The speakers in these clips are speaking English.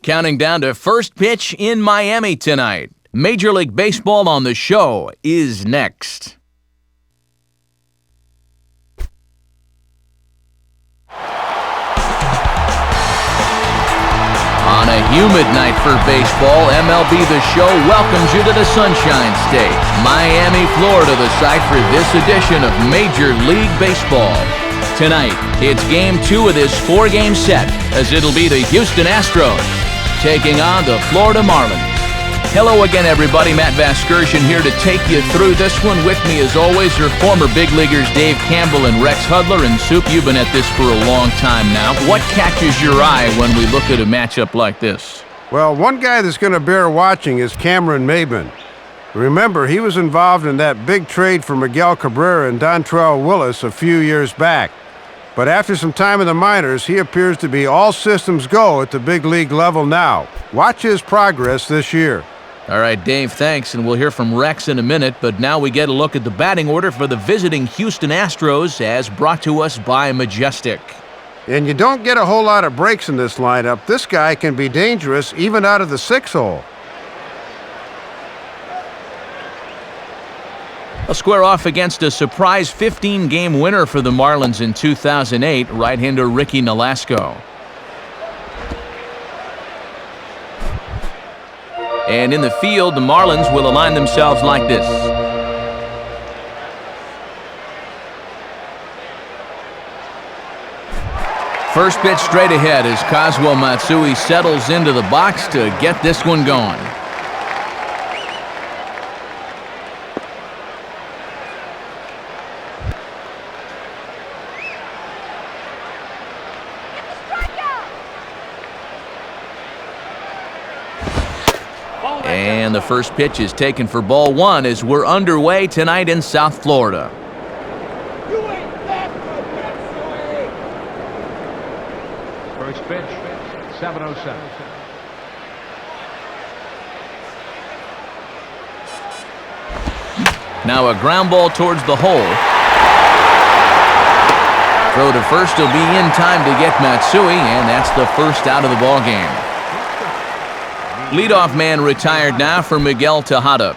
Counting down to first pitch in Miami tonight. Major League Baseball on the show is next. On a humid night for baseball, MLB The Show welcomes you to the Sunshine State, Miami, Florida, the site for this edition of Major League Baseball. Tonight, it's Game 2 of this 4-game set, as it'll be the Houston Astros taking on the Florida Marlins. Hello again, everybody. Matt Vasgersian here to take you through this one. With me, as always, your former big leaguers Dave Campbell and Rex Hudler. And Soup, you've been at this for a long time now. What catches your eye when we look at a matchup like this? Well, one guy that's going to bear watching is Cameron Maybin. Remember, he was involved in that big trade for Miguel Cabrera and Dontrell Willis a few years back. But after some time in the minors, he appears to be all systems go at the big league level now. Watch his progress this year. All right, Dave, thanks, and we'll hear from Rex in a minute, but now we get a look at the batting order for the visiting Houston Astros, as brought to us by Majestic. And you don't get a whole lot of breaks in this lineup. This guy can be dangerous even out of the 6-hole. They'll square off against a surprise 15-game winner for the Marlins in 2008, right-hander Ricky Nolasco. And in the field, the Marlins will align themselves like this. First pitch straight ahead as Kazuo Matsui settles into the box to get this one going. And the first pitch is taken for ball one as we're underway tonight in South Florida. First pitch, 7:07. Now a ground ball towards the hole. Throw to first will be in time to get Matsui, and that's the first out of the ball game. Leadoff man retired now for Miguel Tejada.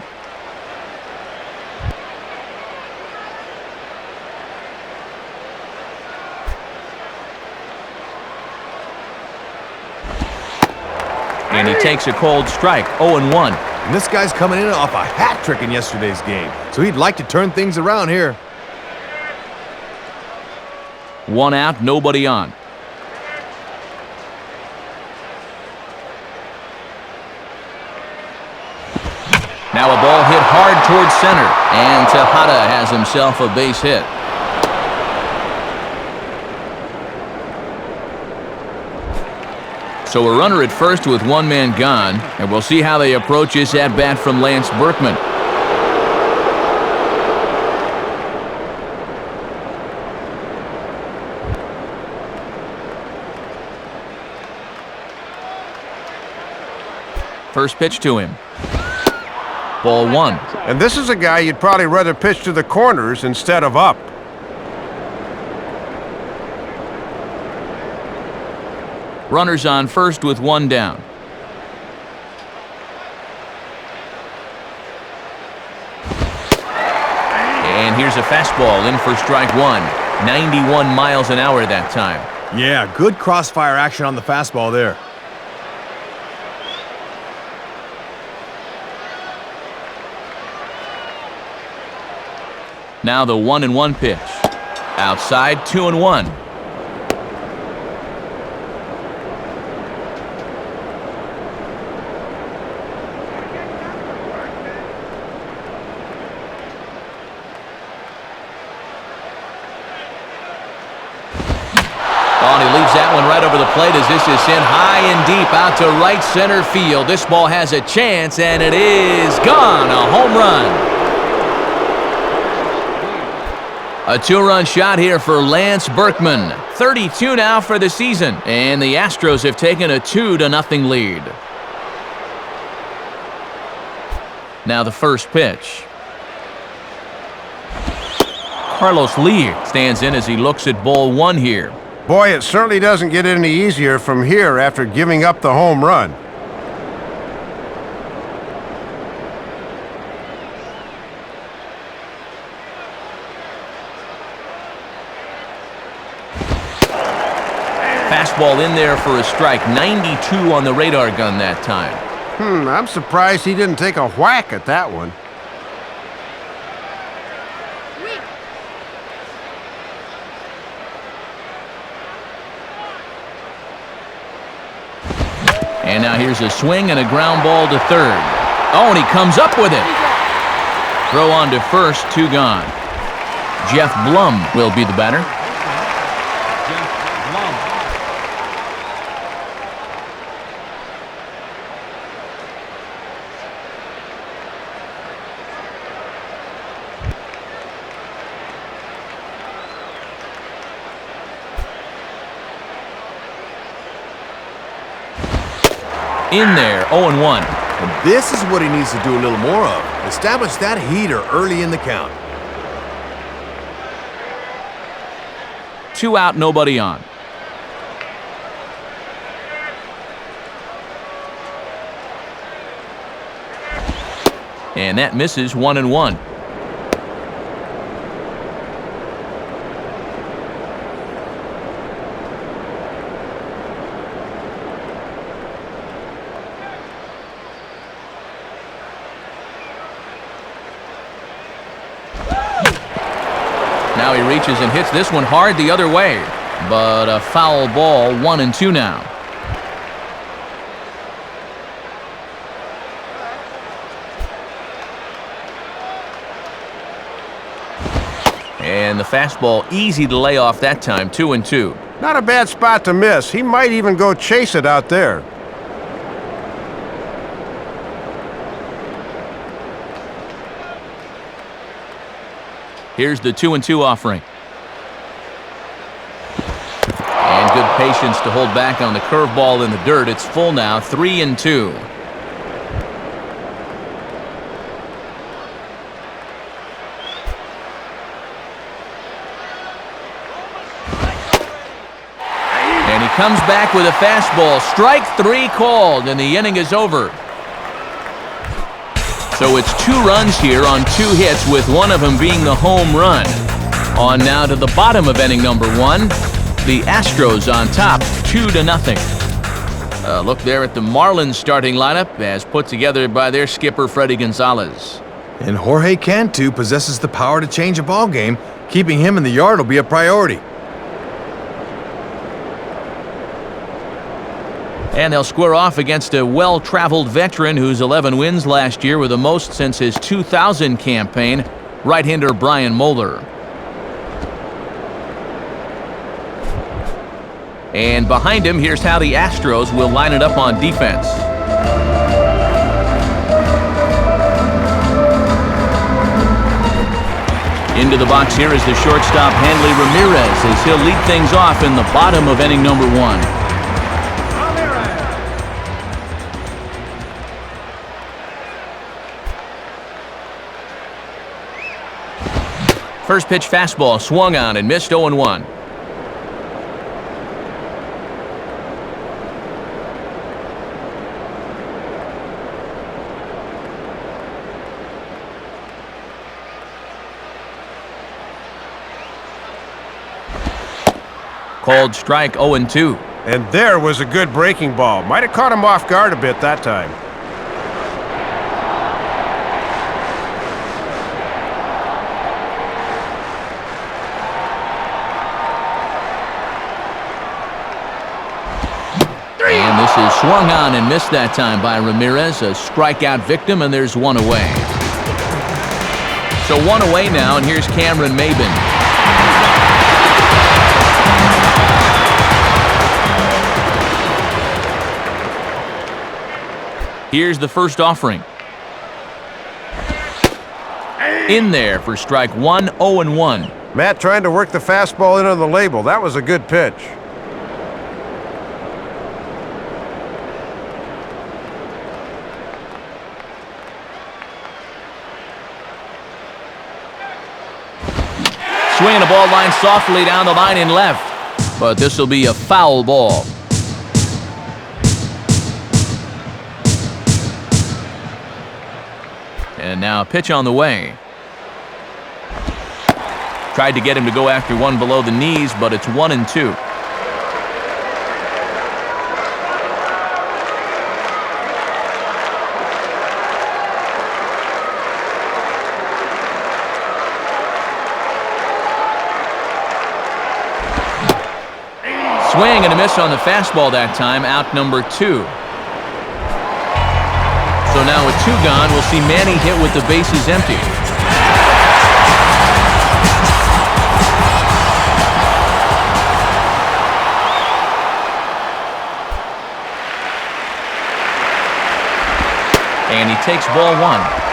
And he takes a cold strike, 0-1. And this guy's coming in off a hat trick in yesterday's game, so he'd like to turn things around here. One out, nobody on. Now a ball hit hard towards center, and Tejada has himself a base hit. So a runner at first with one man gone, and we'll see how they approach this at-bat from Lance Berkman. First pitch to him. Ball one. And this is a guy you'd probably rather pitch to the corners instead of up. Runners on first with one down. And here's a fastball in for strike one. 91 miles an hour that time. Yeah, good crossfire action on the fastball there. Now the 1-1 pitch. Outside, 2-1. And he leaves that one right over the plate as this is sent high and deep out to right center field. This ball has a chance, and it is gone. A home run. A two-run shot here for Lance Berkman. 32 now for the season, and the Astros have taken a 2-0 lead. Now the first pitch. Carlos Lee stands in as he looks at ball one here. Boy, it certainly doesn't get any easier from here after giving up the home run. Fastball in there for a strike. 92 on the radar gun that time. I'm surprised he didn't take a whack at that one. And now here's a swing and a ground ball to third. Oh, and he comes up with it. Throw on to first, 2 gone. Jeff Blum will be the batter. In there, 0-1. And this is what he needs to do a little more of. Establish that heater early in the count. 2 out, nobody on. And that misses, 1-1. Now he reaches and hits this one hard the other way. But a foul ball, 1-2 now. And the fastball easy to lay off that time, 2-2. Not a bad spot to miss. He might even go chase it out there. Here's the 2-2 offering. And good patience to hold back on the curveball in the dirt. It's full now, 3-2. And he comes back with a fastball. Strike 3 called, and the inning is over. So it's 2 runs here on 2 hits, with one of them being the home run. On now to the bottom of inning number 1. The Astros on top, 2-0. Look there at the Marlins starting lineup as put together by their skipper, Freddie Gonzalez. And Jorge Cantu possesses the power to change a ball game. Keeping him in the yard will be a priority. And they'll square off against a well-traveled veteran whose 11 wins last year were the most since his 2000 campaign, right-hander Brian Moeller. And behind him, here's how the Astros will line it up on defense. Into the box here is the shortstop, Hanley Ramirez, as he'll lead things off in the bottom of inning number 1. First pitch fastball swung on and missed, 0-1. Called strike, 0-2. And there was a good breaking ball. Might have caught him off guard a bit that time. And this is swung on and missed that time by Ramirez, a strikeout victim, and there's 1 away. So 1 away now, and here's Cameron Maybin. Here's the first offering. In there for strike 1, 0-1. Matt trying to work the fastball into the label. That was a good pitch. Swinging the ball line softly down the line in left. but this will be a foul ball. And now a pitch on the way. Tried to get him to go after one below the knees, but it's 1-2. Swing and a miss on the fastball that time, out number 2. So now with 2 gone, we'll see Manny hit with the bases empty. And he takes ball 1.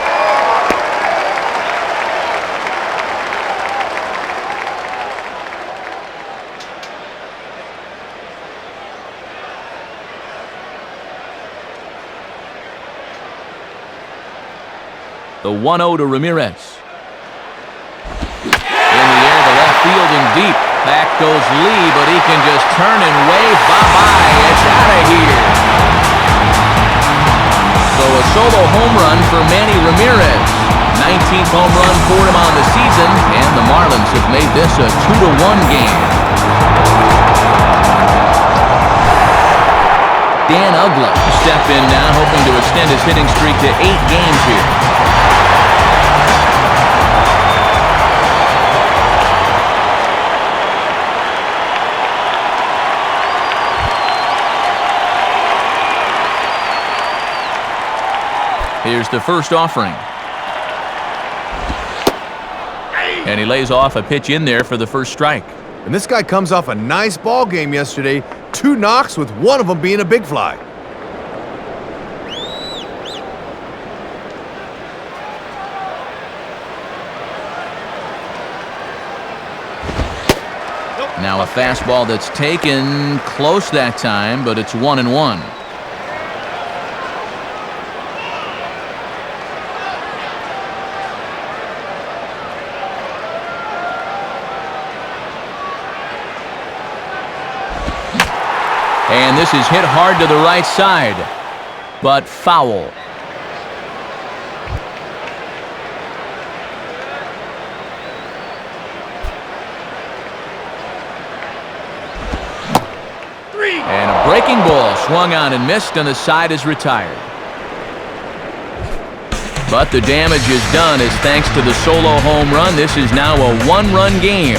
The 1-0 to Ramirez. In the air to left field and deep. Back goes Lee, but he can just turn and wave bye-bye. It's out of here. So a solo home run for Manny Ramirez. 19th home run for him on the season, and the Marlins have made this a 2-1 game. Dan Uggla step in now, hoping to extend his hitting streak to 8 games here. Here's the first offering. And he lays off a pitch in there for the first strike. And this guy comes off a nice ball game yesterday. 2 knocks, with one of them being a big fly. Now a fastball that's taken close that time, but it's 1-1. And this is hit hard to the right side, but foul. And a breaking ball swung on and missed, and the side is retired. But the damage is done, as thanks to the solo home run, this is now a 1-run game.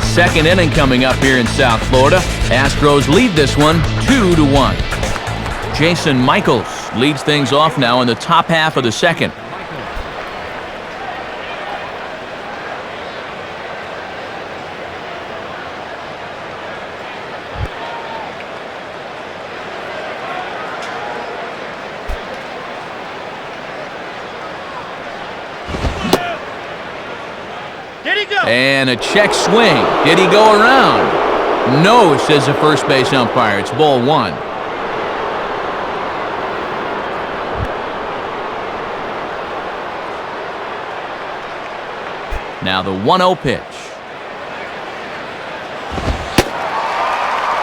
Second inning coming up here in South Florida. Astros lead this one 2-1. Jason Michaels leads things off now in the top half of the second. And a check swing. Did he go around? No, says the first base umpire. It's ball 1. Now the 1-0 pitch.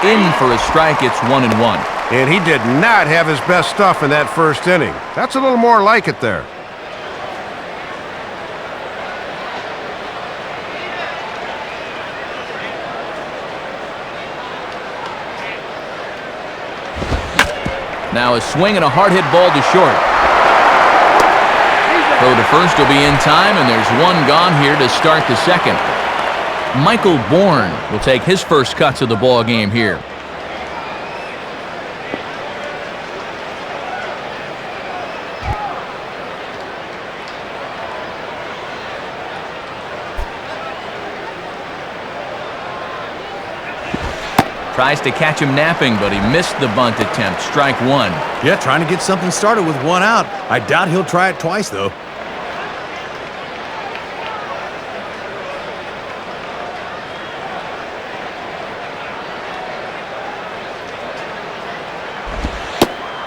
In for a strike. It's 1-1. And he did not have his best stuff in that first inning. That's a little more like it there. Now a swing and a hard hit ball to short. Throw to first will be in time, and there's one gone here to start the second. Michael Bourne will take his first cuts of the ball game here. Tries to catch him napping, but he missed the bunt attempt. Strike 1. Yeah, trying to get something started with 1 out. I doubt he'll try it twice, though.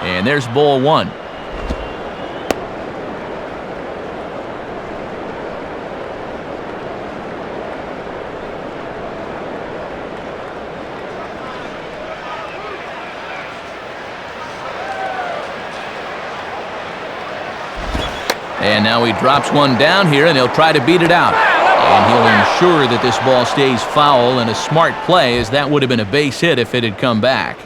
And there's ball 1. And now he drops one down here, and he'll try to beat it out. And he'll ensure that this ball stays foul, and a smart play, as that would have been a base hit if it had come back.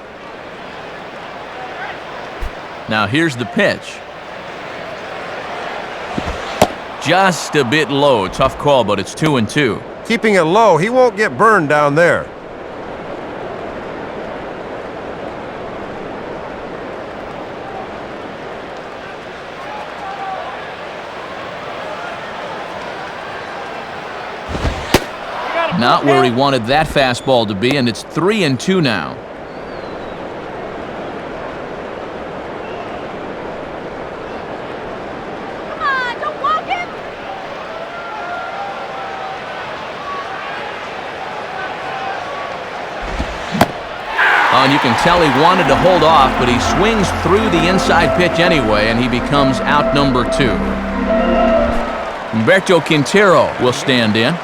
Now here's the pitch. Just a bit low. Tough call, but it's 2-2. Keeping it low, he won't get burned down there. Not where he wanted that fastball to be, and it's 3-2 now. Come on, don't walk it. Oh, and you can tell he wanted to hold off, but he swings through the inside pitch anyway, and he becomes out number 2. Humberto Quintero will stand in.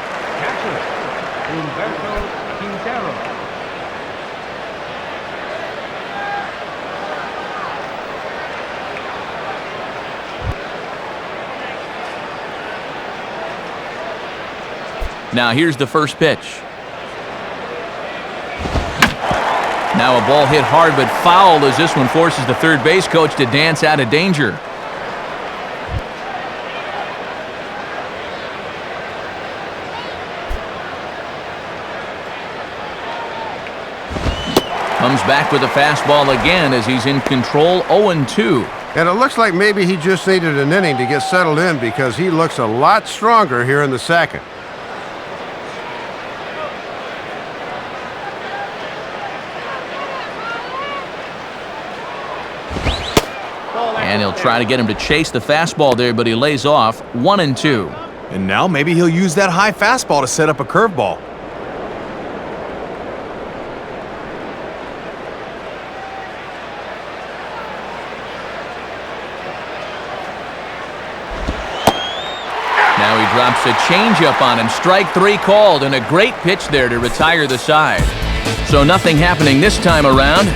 Now here's the first pitch. Now a ball hit hard but foul as this one forces the third base coach to dance out of danger. Comes back with a fastball again as he's in control, 0-2. And it looks like maybe he just needed an inning to get settled in because he looks a lot stronger here in the second. And he'll try to get him to chase the fastball there, but he lays off, 1-2. And now maybe he'll use that high fastball to set up a curveball. Now he drops a changeup on him. Strike 3 called, and a great pitch there to retire the side. So nothing happening this time around.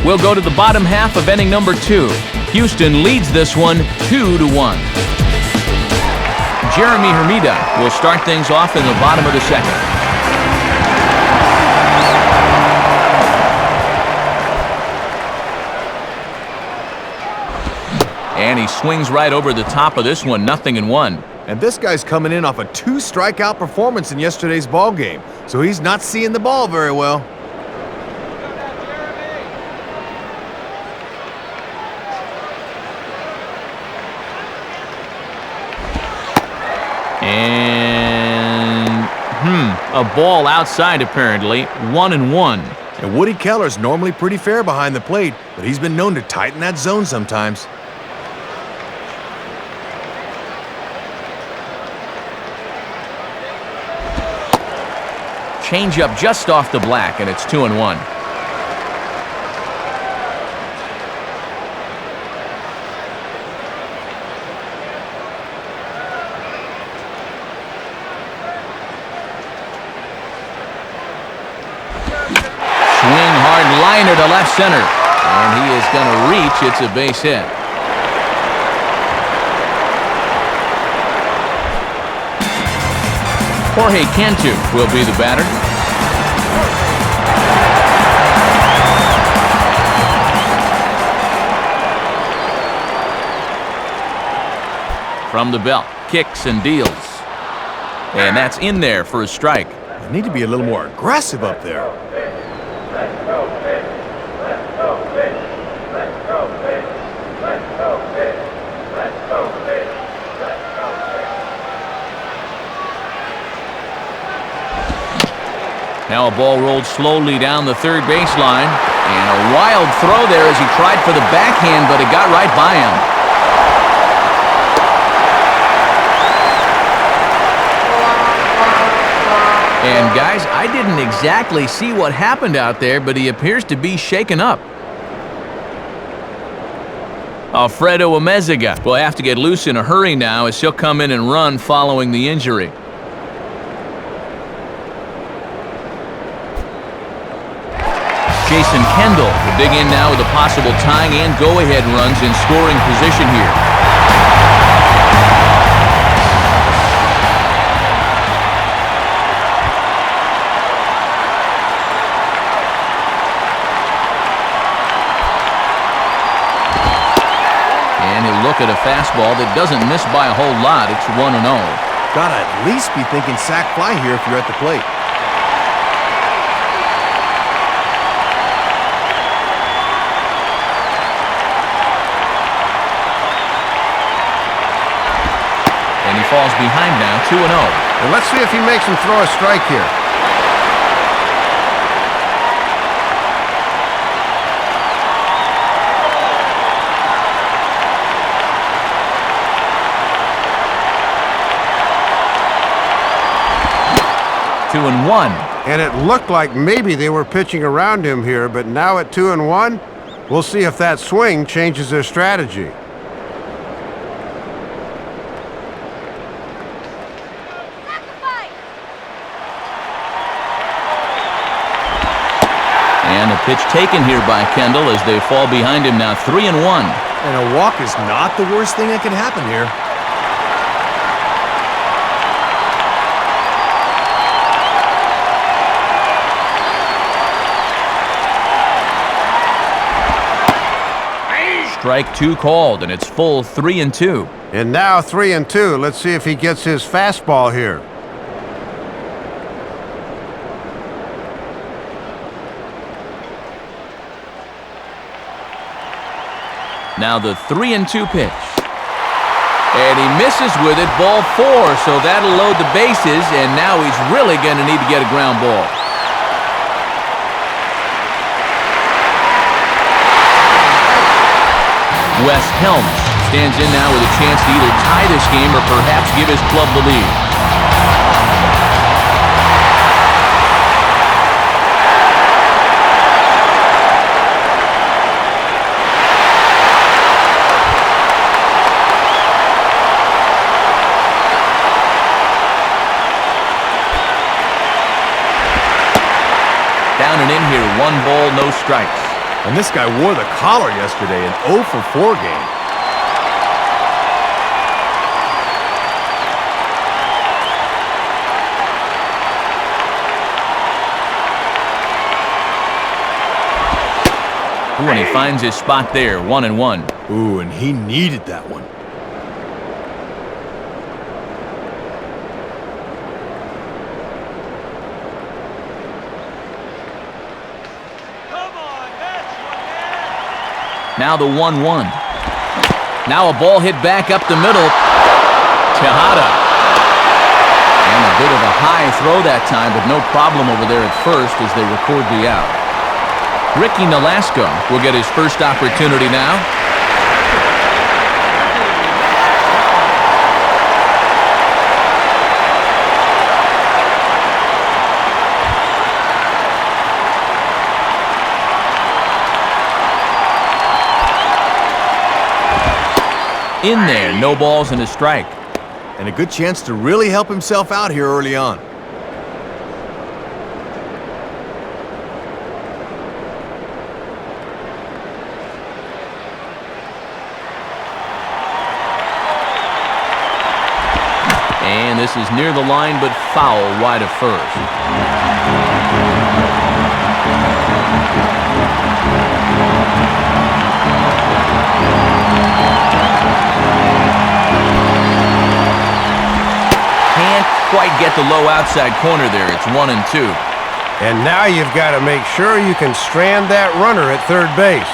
We'll go to the bottom half of inning number 2. Houston leads this one 2-1. Jeremy Hermida will start things off in the bottom of the second. And he swings right over the top of this one, 0-1. And this guy's coming in off a 2-strikeout performance in yesterday's ball game, so he's not seeing the ball very well. And a ball outside apparently, 1-1. And Woody Keller's normally pretty fair behind the plate, but he's been known to tighten that zone sometimes. Changeup just off the black, and it's 2-1. Swing hard liner to left center, and he is going to reach. It's a base hit. Jorge Cantu will be the batter. From the belt, kicks and deals. And that's in there for a strike. They need to be a little more aggressive up there. Now a ball rolled slowly down the third baseline. And a wild throw there as he tried for the backhand, but it got right by him. And guys, I didn't exactly see what happened out there, but he appears to be shaken up. Alfredo Amezaga will have to get loose in a hurry now as he'll come in and run following the injury. Jason Kendall will dig in now with a possible tying and go-ahead runs in scoring position here. look at a fastball that doesn't miss by a whole lot. It's 1-0. Gotta at least be thinking sac fly here if you're at the plate. And he falls behind now, 2-0. And let's see if he makes him throw a strike here. Two and one. And it looked like maybe they were pitching around him here, but now at 2-1, we'll see if that swing changes their strategy. And a pitch taken here by Kendall as they fall behind him now, 3-1. And a walk is not the worst thing that can happen here. Strike two called, and it's full 3-2. And now 3-2. Let's see if he gets his fastball here. Now the 3-2 pitch. And he misses with it, ball 4, so that'll load the bases, and now he's really going to need to get a ground ball. Wes Helms stands in now with a chance to either tie this game or perhaps give his club the lead. Down and in here, 1 ball, no strikes. And this guy wore the collar yesterday, an 0 for 4 game. Ooh, and he finds his spot there, 1-1. Ooh, and he needed that one. Now the 1-1. Now a ball hit back up the middle. Tejada. And a bit of a high throw that time, but no problem over there at first as they record the out. Ricky Nolasco will get his first opportunity now. In there, no balls and a strike. And a good chance to really help himself out here early on. And this is near the line, but foul wide of first. Quite get the low outside corner there. It's 1-2. And now you've got to make sure you can strand that runner at third base.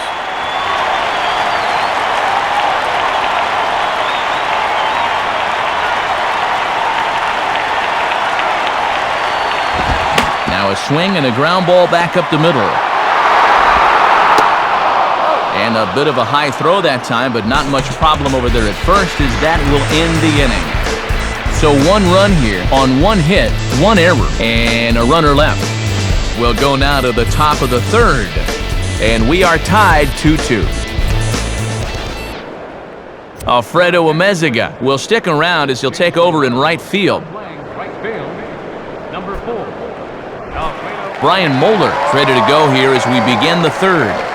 Now a swing and a ground ball back up the middle. And a bit of a high throw that time, but not much problem over there at first as that will end the inning. So 1 run here on 1 hit, 1 error, and a runner left. We'll go now to the top of the 3rd, and we are tied 2-2. Alfredo Amezaga will stick around as he'll take over in right field. Right field, number 4. Alfredo. Brian Moeller is ready to go here as we begin the 3rd.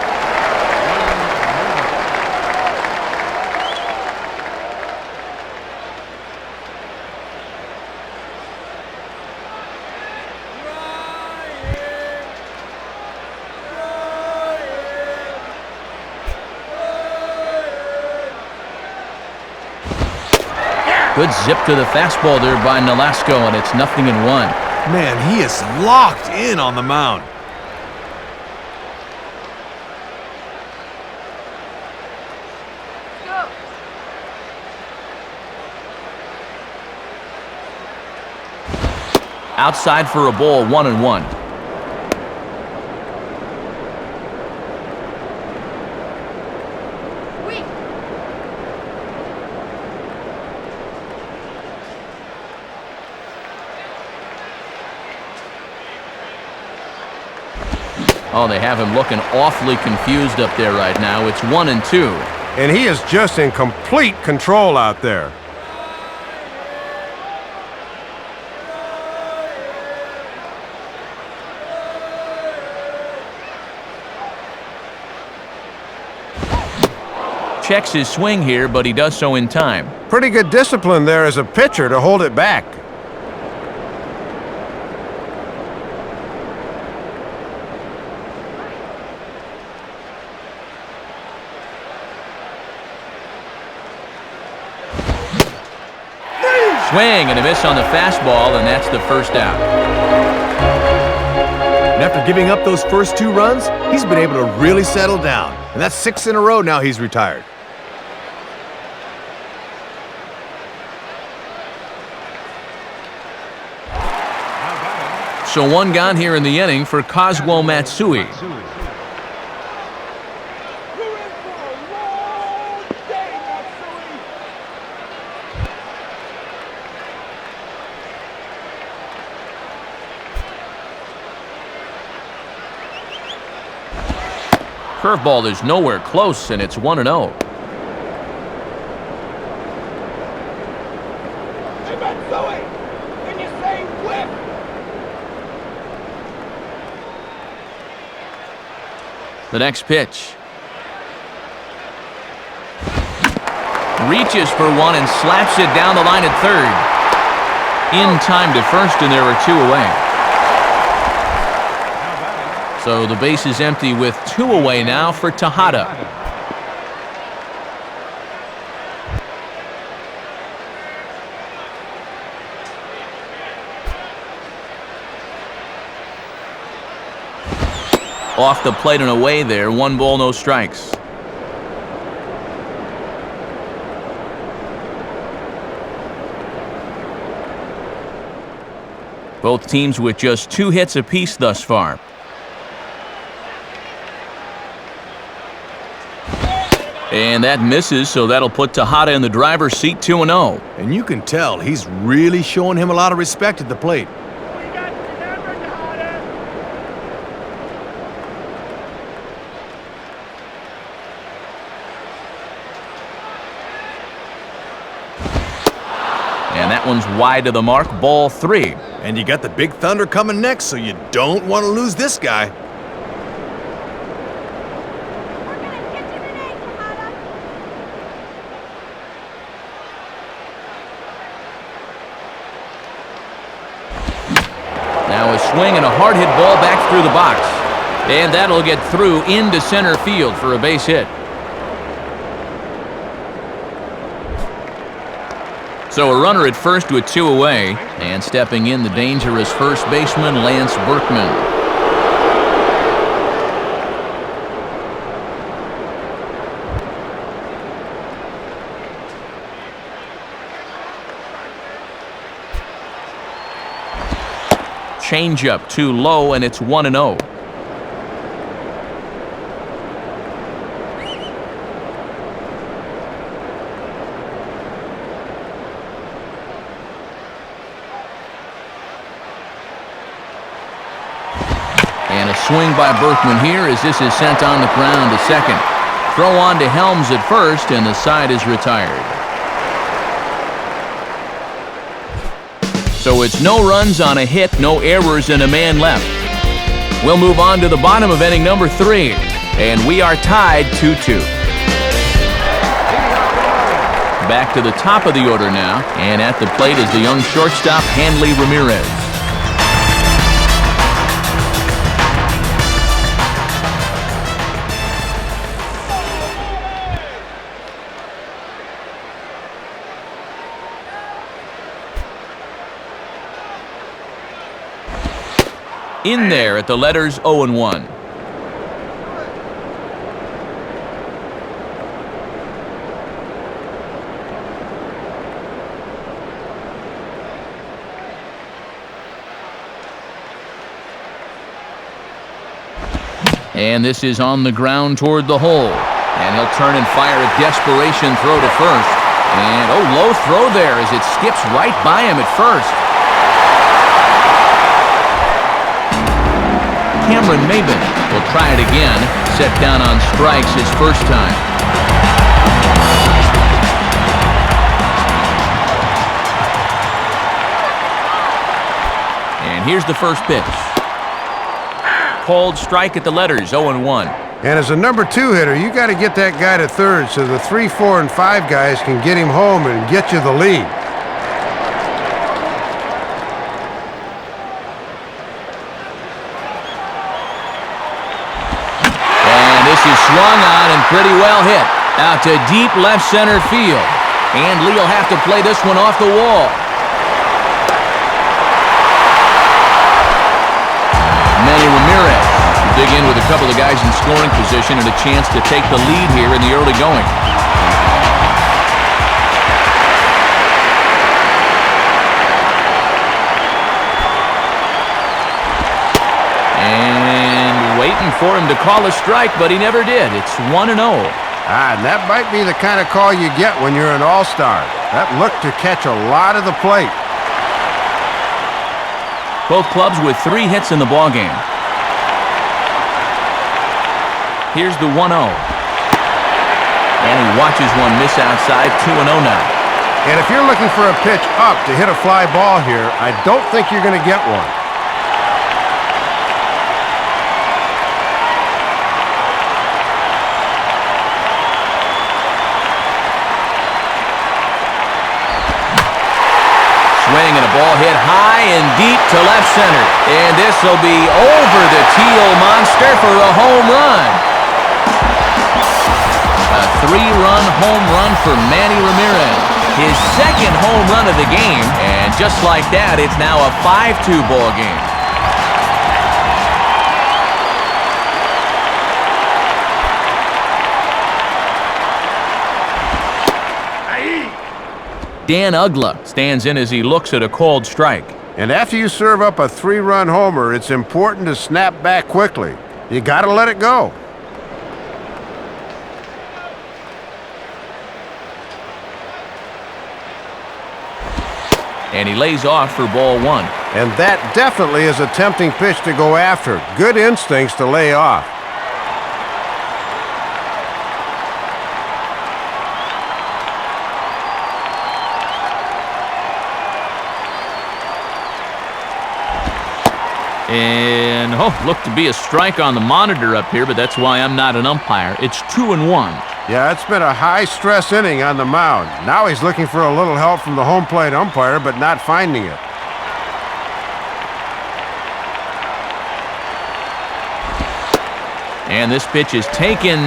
Good zip to the fastball there by Nolasco, and it's 0-1. Man, he is locked in on the mound. Outside for a ball, 1-1. Oh, they have him looking awfully confused up there right now. It's 1-2. And he is just in complete control out there. Checks his swing here, but he does so in time. Pretty good discipline there as a pitcher to hold it back. Swing and a miss on the fastball, and that's the first out. And after giving up those first 2 runs, he's been able to really settle down. And that's 6 in a row now he's retired. So 1 gone here in the inning for Kazuo Matsui. Curveball is nowhere close, and it's 1-0. The next pitch. Reaches for one and slaps it down the line at third. In time to first, and there are 2 away. So the base is empty with 2 away now for Tejada. Off the plate and away there. 1 ball, no strikes. Both teams with just 2 hits apiece thus far. And that misses, so that'll put Tejada in the driver's seat, 2-0. And you can tell he's really showing him a lot of respect at the plate. And that one's wide of the mark, ball 3. And you got the big thunder coming next, so you don't want to lose this guy. Now a swing and a hard hit ball back through the box. And that'll get through into center field for a base hit. So a runner at first with 2 away. And stepping in, the dangerous first baseman, Lance Berkman. Changeup too low, and it's 1-0. And a swing by Berkman here as this is sent on the ground to second. Throw on to Helms at first, and the side is retired. So it's no runs on a hit, no errors, and a man left. We'll move on to the bottom of inning number 3, and we are tied 2-2. Back to the top of the order now, and at the plate is the young shortstop, Hanley Ramirez. in there at the letters 0-1. And this is on the ground toward the hole. And he'll turn and fire a desperation throw to first. And, oh, low throw there as it skips right by him at first. Cameron Maben will try it again. Set down on strikes his first time. And here's the first pitch. Called strike at the letters, 0-1. And as a number 2 hitter, you got to get that guy to third so the 3, 4, and 5 guys can get him home and get you the lead. And this is swung on and pretty well hit. Out to deep left center field. And Lee will have to play this one off the wall. Manny Ramirez will dig in with a couple of guys in scoring position and a chance to take the lead here in the early going. And waiting for him to call a strike, but he never did. It's 1-0. And that might be the kind of call you get when you're an all-star. That looked to catch a lot of the plate. Both clubs with 3 hits in the ballgame. Here's the 1-0. And he watches one miss outside, 2-0 now. And if you're looking for a pitch up to hit a fly ball here, I don't think you're going to get one. Swing and a ball hit high and deep to left center. And this will be over the Teal monster for a home run. A 3-run home run for Manny Ramirez. His second home run of the game. And just like that, it's now a 5-2 ball game. Dan Ugla stands in as he looks at a called strike. And after you serve up a 3-run homer, it's important to snap back quickly. You got to let it go. And he lays off for ball 1. And that definitely is a tempting pitch to go after. Good instincts to lay off. And, looked to be a strike on the monitor up here, but that's why I'm not an umpire. It's 2-1. Yeah, it's been a high-stress inning on the mound. Now he's looking for a little help from the home plate umpire, but not finding it. And this pitch is taken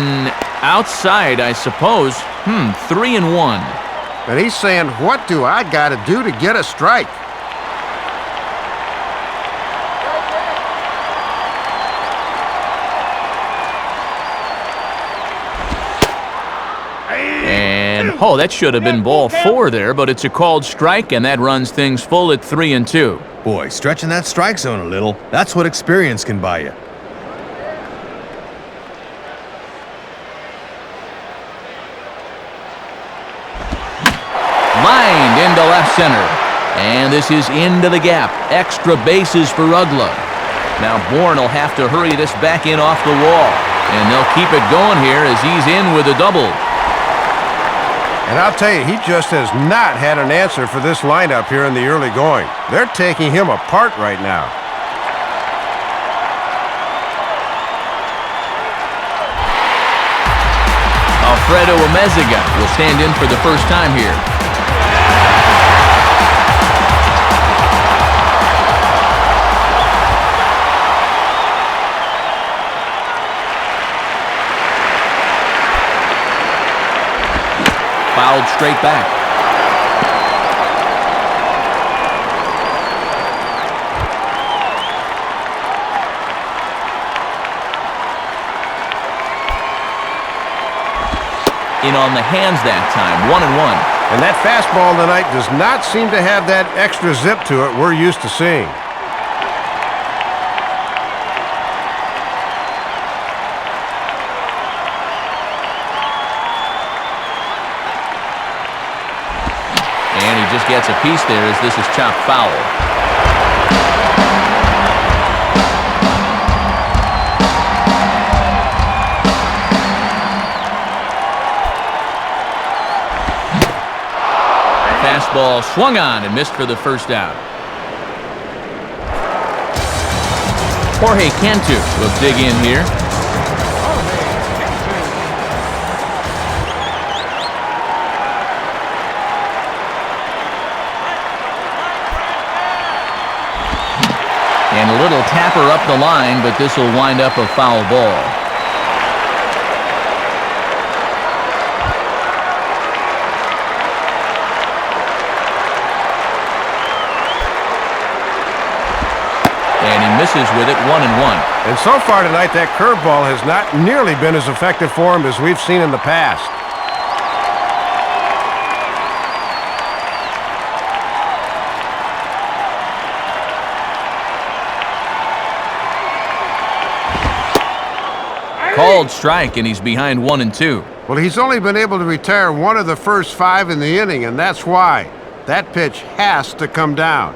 outside, I suppose. 3-1. And he's saying, what do I got to do to get a strike? And, that should have been ball 4 there, but it's a called strike, and that runs things full at 3-2. Boy, stretching that strike zone a little, that's what experience can buy you. Lined into left center. And this is into the gap. Extra bases for Ugla. Now Bourne will have to hurry this back in off the wall. And they'll keep it going here as he's in with a double. And I'll tell you, he just has not had an answer for this lineup here in the early going. They're taking him apart right now. Alfredo Amezaga will stand in for the first time here. Fouled straight back. in on the hands that time, 1-1. And that fastball tonight does not seem to have that extra zip to it we're used to seeing. And he just gets a piece there as this is chopped foul. Fastball swung on and missed for the first out. Jorge Cantu will dig in here. And a little tapper up the line, but this will wind up a foul ball. And he misses with it, 1-1. And so far tonight, that curveball has not nearly been as effective for him as we've seen in the past. Called strike, and he's behind 1-2. Well, he's only been able to retire one of the first 5 in the inning, and that's why. That pitch has to come down.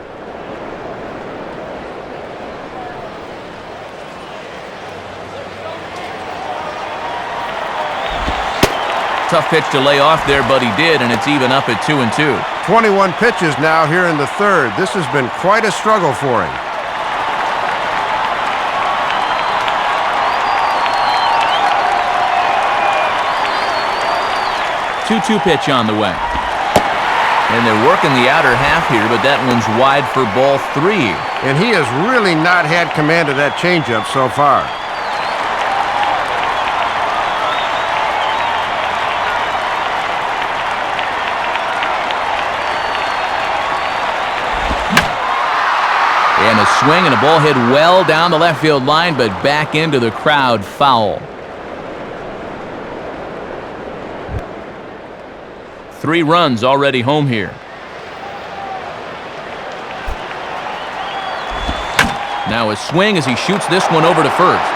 Tough pitch to lay off there, but he did, and it's even up at 2-2. 21 pitches now here in the third. This has been quite a struggle for him. Two pitch on the way. And they're working the outer half here, but that one's wide for ball 3. And he has really not had command of that changeup so far. And a swing and a ball hit well down the left field line, but back into the crowd, foul. 3 runs already home here. Now a swing as he shoots this one over to first.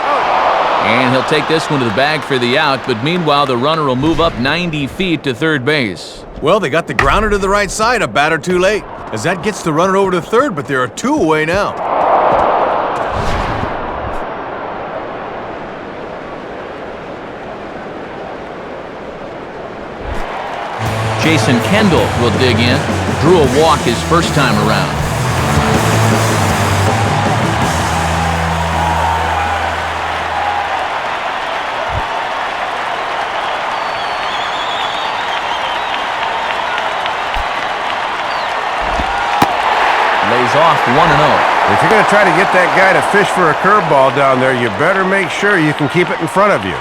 And he'll take this one to the bag for the out, but meanwhile the runner will move up 90 feet to third base. Well, they got the grounder to the right side, a batter too late. As that gets the runner over to third, but there are 2 away now. Jason Kendall will dig in. Drew a walk his first time around. Lays off 1-0. If you're going to try to get that guy to fish for a curveball down there, you better make sure you can keep it in front of you.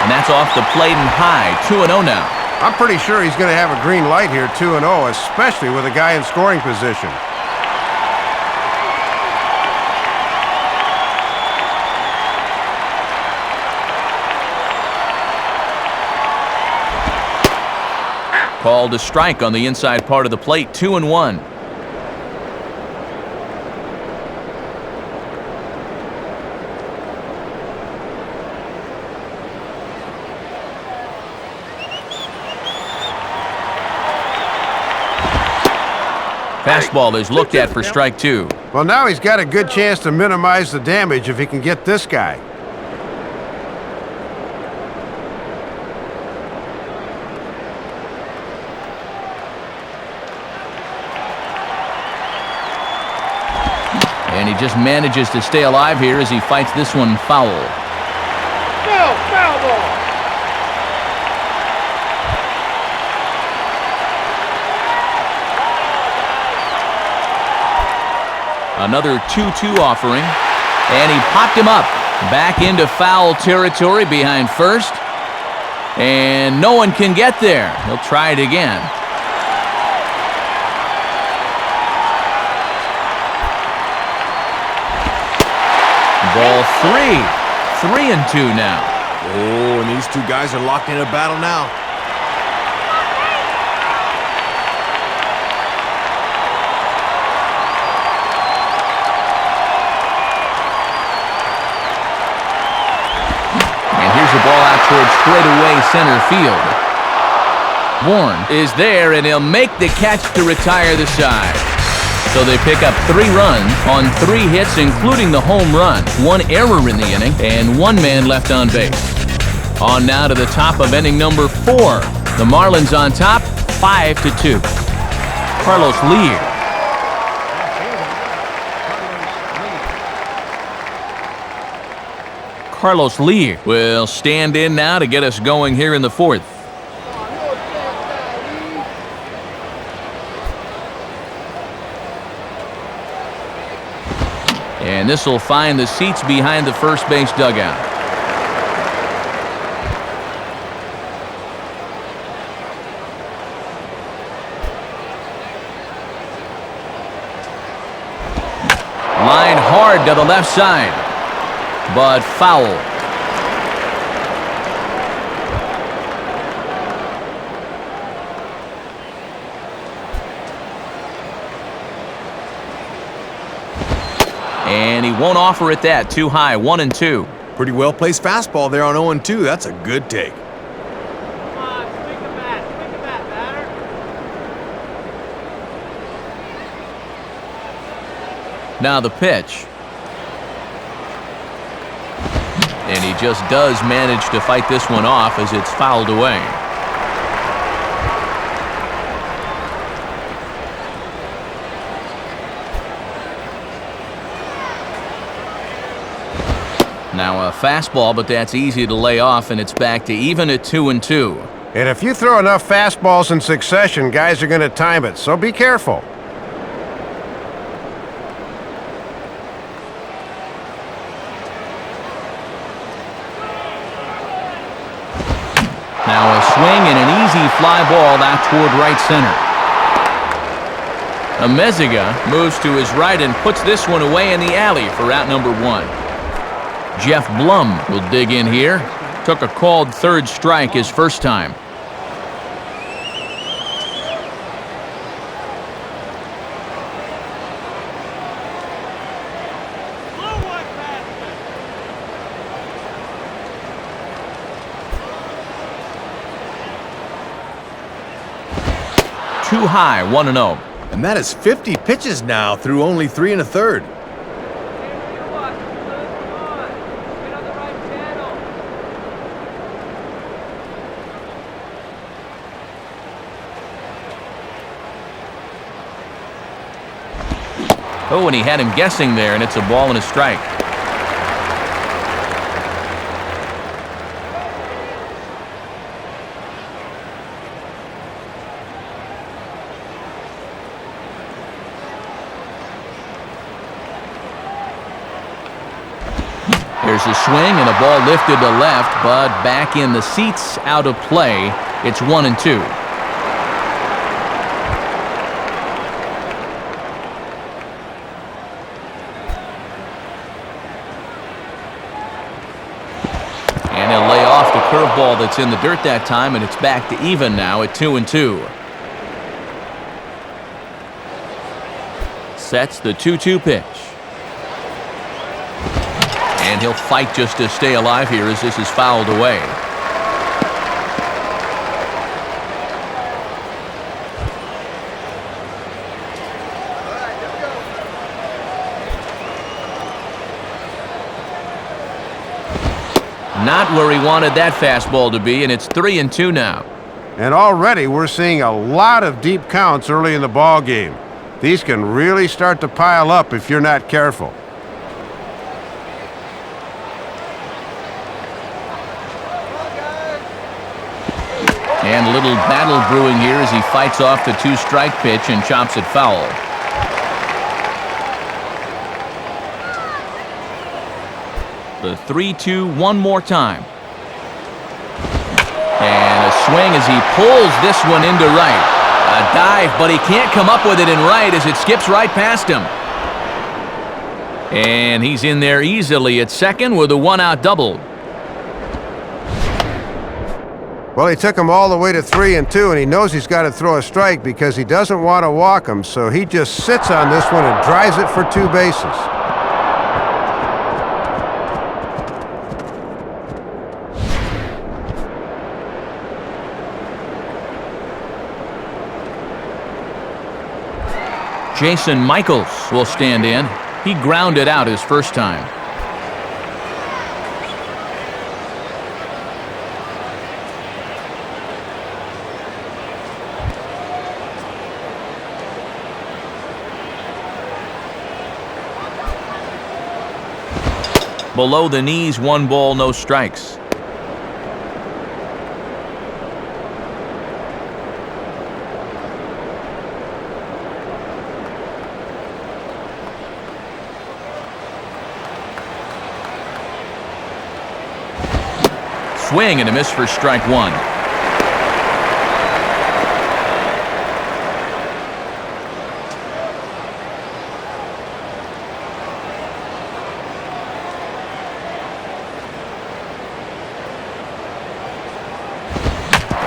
And that's off the plate and high, 2-0 now. I'm pretty sure he's going to have a green light here, 2-0, especially with a guy in scoring position. Called a strike on the inside part of the plate, 2-1. Fastball is looked at for strike 2. Well, now he's got a good chance to minimize the damage if he can get this guy. And he just manages to stay alive here as he fights this one foul. No, foul ball. Another 2-2 offering, and he popped him up back into foul territory behind first, and no one can get there. He'll try it again. 3-2 now. Oh, and these two guys are locked in a battle now. And here's the ball out towards straightaway center field. Bourne is there, and he'll make the catch to retire the side. So they pick up 3 runs on 3 hits, including the home run, 1 error in the inning, and 1 man left on base. On now to the top of inning number 4. The Marlins on top, 5-2. Carlos Lear. Carlos Lear will stand in now to get us going here in the 4th. And this will find the seats behind the first base dugout. Line hard to the left side, but foul. And he won't offer it that. Too high, 1-2. Pretty well-placed fastball there on 0-2. That's a good take. Come on, swing the bat, batter. Now the pitch. And he just does manage to fight this one off as it's fouled away. Now a fastball, but that's easy to lay off, and it's back to even at 2-2. And if you throw enough fastballs in succession, guys are going to time it, so be careful. Now a swing and an easy fly ball out toward right center. Amezaga moves to his right and puts this one away in the alley for out number 1. Jeff Blum will dig in here. Took a called 3rd strike his first time. Too high, 1-0. And that is 50 pitches now through only 3 1/3. Oh, and he had him guessing there, and it's a ball and a strike. Here's a swing and a ball lifted to left, but back in the seats, out of play. It's 1-2. And he'll lay off the curveball that's in the dirt that time, and it's back to even now at 2-2. Sets the 2-2 pitch. And he'll fight just to stay alive here as this is fouled away. Not where he wanted that fastball to be, and it's 3-2 now. And already we're seeing a lot of deep counts early in the ball game. These can really start to pile up if you're not careful. And a little battle brewing here as he fights off the 2-strike pitch and chops it foul. The 3-2 one more time. And a swing as he pulls this one into right. A dive, but he can't come up with it in right as it skips right past him. And he's in there easily at second with a one-out double. Well, he took him all the way to 3-2, and he knows he's got to throw a strike because he doesn't want to walk him, so he just sits on this one and drives it for 2 bases. Jason Michaels will stand in. He grounded out his first time. Below the knees, 1 ball, no strikes. Swing and a miss for strike 1.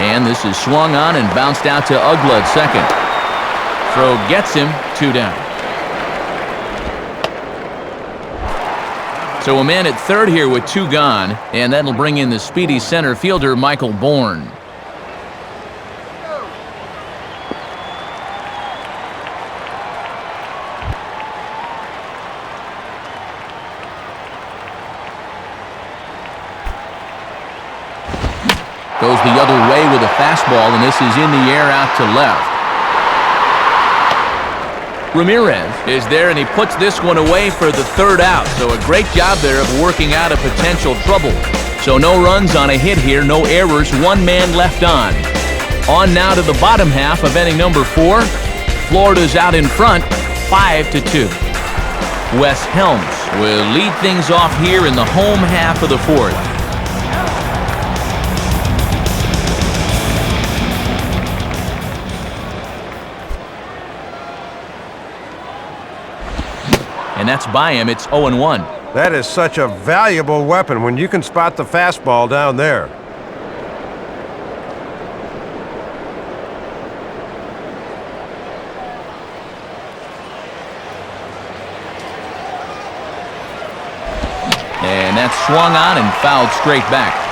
And this is swung on and bounced out to Ugla at second. Throw gets him, 2 down. So a man at third here with 2 gone, and that'll bring in the speedy center fielder Michael Bourne. Goes the other way with a fastball, and this is in the air out to left. Ramirez is there, and he puts this one away for the 3rd out. So a great job there of working out a potential trouble. So no runs on a hit here, no errors, 1 man left on. On now to the bottom half of inning number 4. Florida's out in front, 5-2. Wes Helms will lead things off here in the home half of the 4th. And that's by him. It's 0-1. That is such a valuable weapon when you can spot the fastball down there. And that's swung on and fouled straight back.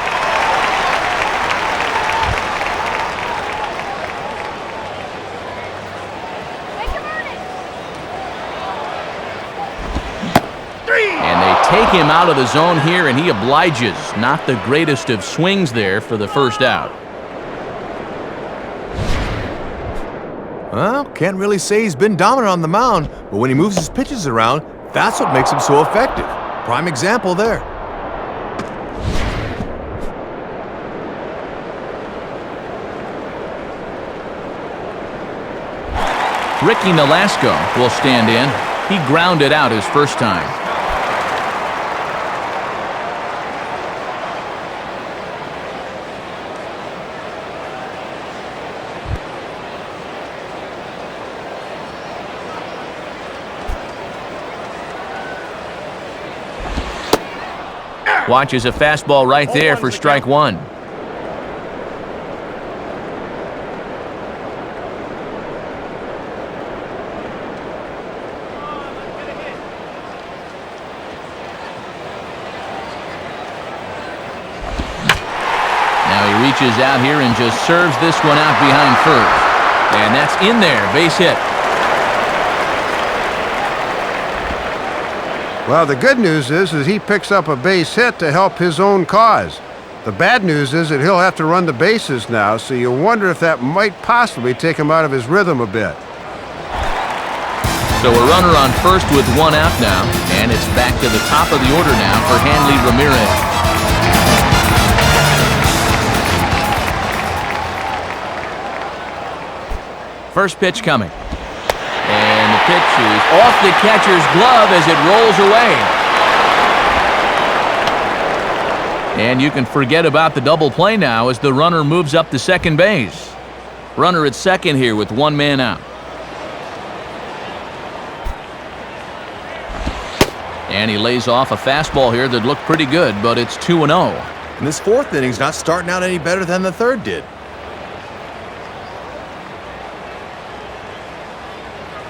Take him out of the zone here, and he obliges. Not the greatest of swings there for the 1st out. Well, can't really say he's been dominant on the mound, but when he moves his pitches around, that's what makes him so effective. Prime example there. Ricky Nolasco will stand in. He grounded out his first time. Watches a fastball right there for strike 1. Now he reaches out here and just serves this one out behind first. And that's in there, base hit. Well, the good news is he picks up a base hit to help his own cause. The bad news is that he'll have to run the bases now, so you wonder if that might possibly take him out of his rhythm a bit. So a runner on first with 1 out now, and it's back to the top of the order now for Hanley Ramirez. First pitch coming. And the pitch is off the catcher's glove as it rolls away. And you can forget about the double play now as the runner moves up to second base. Runner at second here with 1 man out. And he lays off a fastball here that looked pretty good, but it's 2-0. And this fourth inning's not starting out any better than the third did.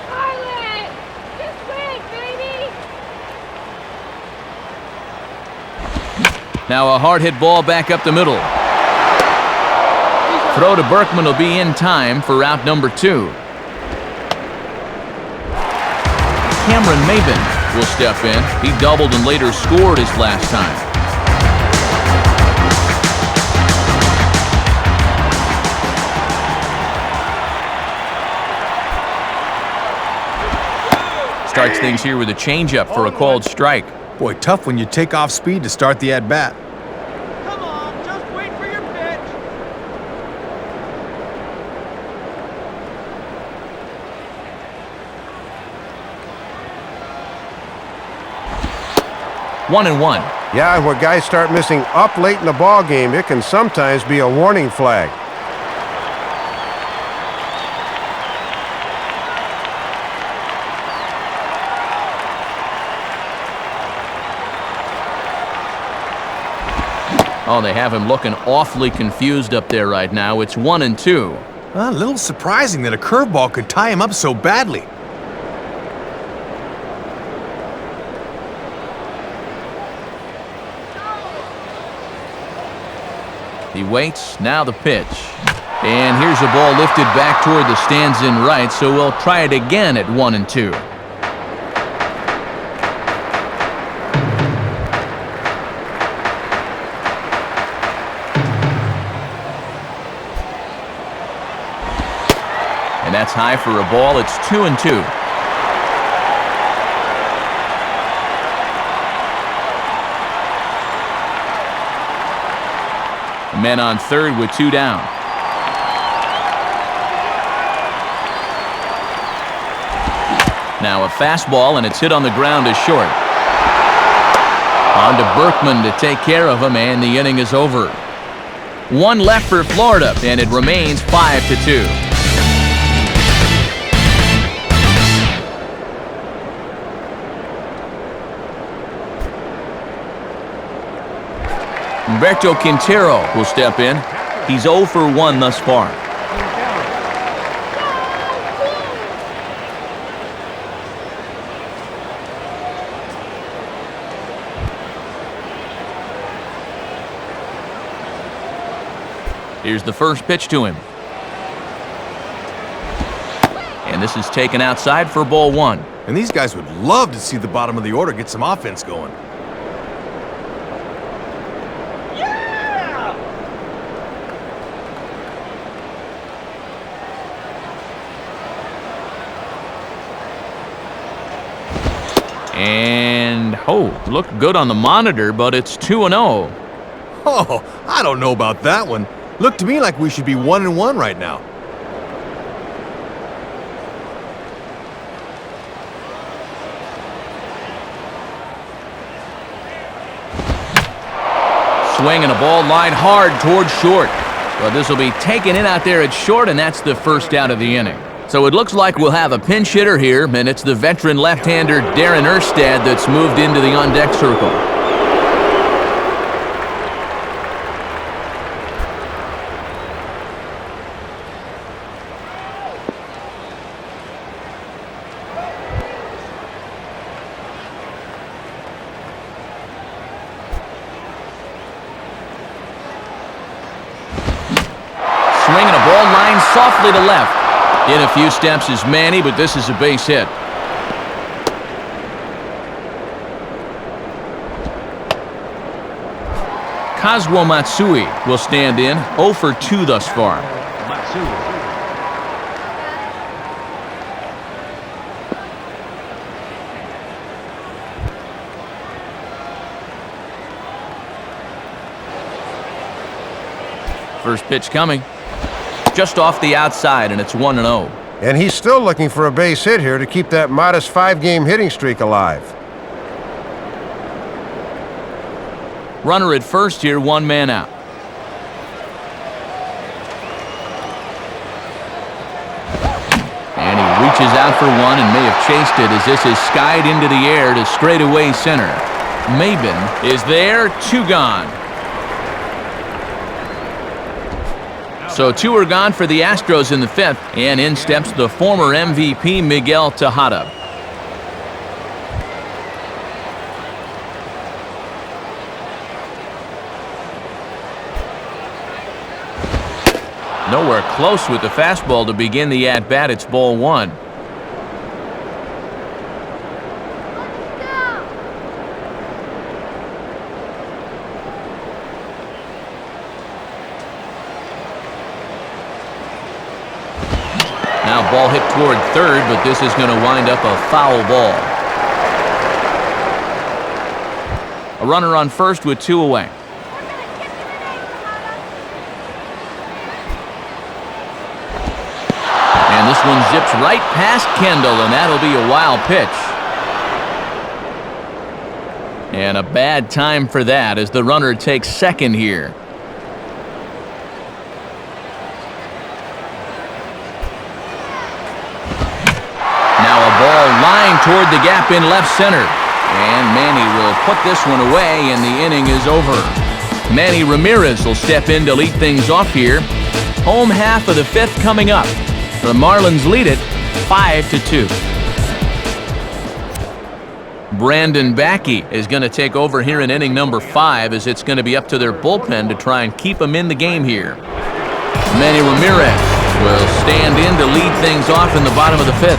Marlins! Just win, baby! Now a hard hit ball back up the middle. Throw to Berkman will be in time for out number 2. Cameron Maben will step in. He doubled and later scored his last time. Starts things here with a changeup for a called strike. Boy, tough when you take off speed to start the at-bat. Come on, just wait for your pitch! 1-1. Yeah, when guys start missing up late in the ball game, it can sometimes be a warning flag. Oh, they have him looking awfully confused up there right now. It's 1-2. A little surprising that a curveball could tie him up so badly. He waits, now the pitch. And here's a ball lifted back toward the stands in right, so we'll try it again at 1-2. And that's high for a ball. It's 2-2. Men on third with 2 down. Now a fastball, and it's hit on the ground to short. On to Berkman to take care of him, and the inning is over. 1 left for Florida, and it remains 5-2. Humberto Quintero will step in. He's 0 for 1 thus far. Here's the first pitch to him. And this is taken outside for ball 1. And these guys would love to see the bottom of the order get some offense going. And, looked good on the monitor, but it's 2-0. Oh, I don't know about that one. Looked to me like we should be 1-1 right now. Swinging a ball line hard towards short. But this will be taken in out there at short, and that's the first out of the inning. So it looks like we'll have a pinch hitter here, and it's the veteran left-hander Darren Erstad that's moved into the on-deck circle. Swinging a ball line softly to left. In a few steps is Manny, but this is a base hit. Kazuo Matsui will stand in, 0 for 2 thus far. First pitch coming. Just off the outside, and it's 1-0. And he's still looking for a base hit here to keep that modest 5-game hitting streak alive. Runner at first here, 1 man out. And he reaches out out for one and may have chased it as this is skied into the air to straightaway center. Maben is there, 2 gone. So 2 are gone for the Astros in the 5th, and in steps the former MVP Miguel Tejada. Nowhere close with the fastball to begin the at-bat. It's ball 1. Now ball hit toward third, but this is going to wind up a foul ball. A runner on first with 2 away. And this one zips right past Kendall, and that'll be a wild pitch. And a bad time for that as the runner takes second here. Now a ball lined toward the gap in left center. And Manny will put this one away, and the inning is over. Manny Ramirez will step in to lead things off here. Home half of the 5th coming up. The Marlins lead it 5-2. Brandon Backey is going to take over here in inning number 5 as it's going to be up to their bullpen to try and keep them in the game here. Manny Ramirez will stand in to lead things off in the bottom of the 5th.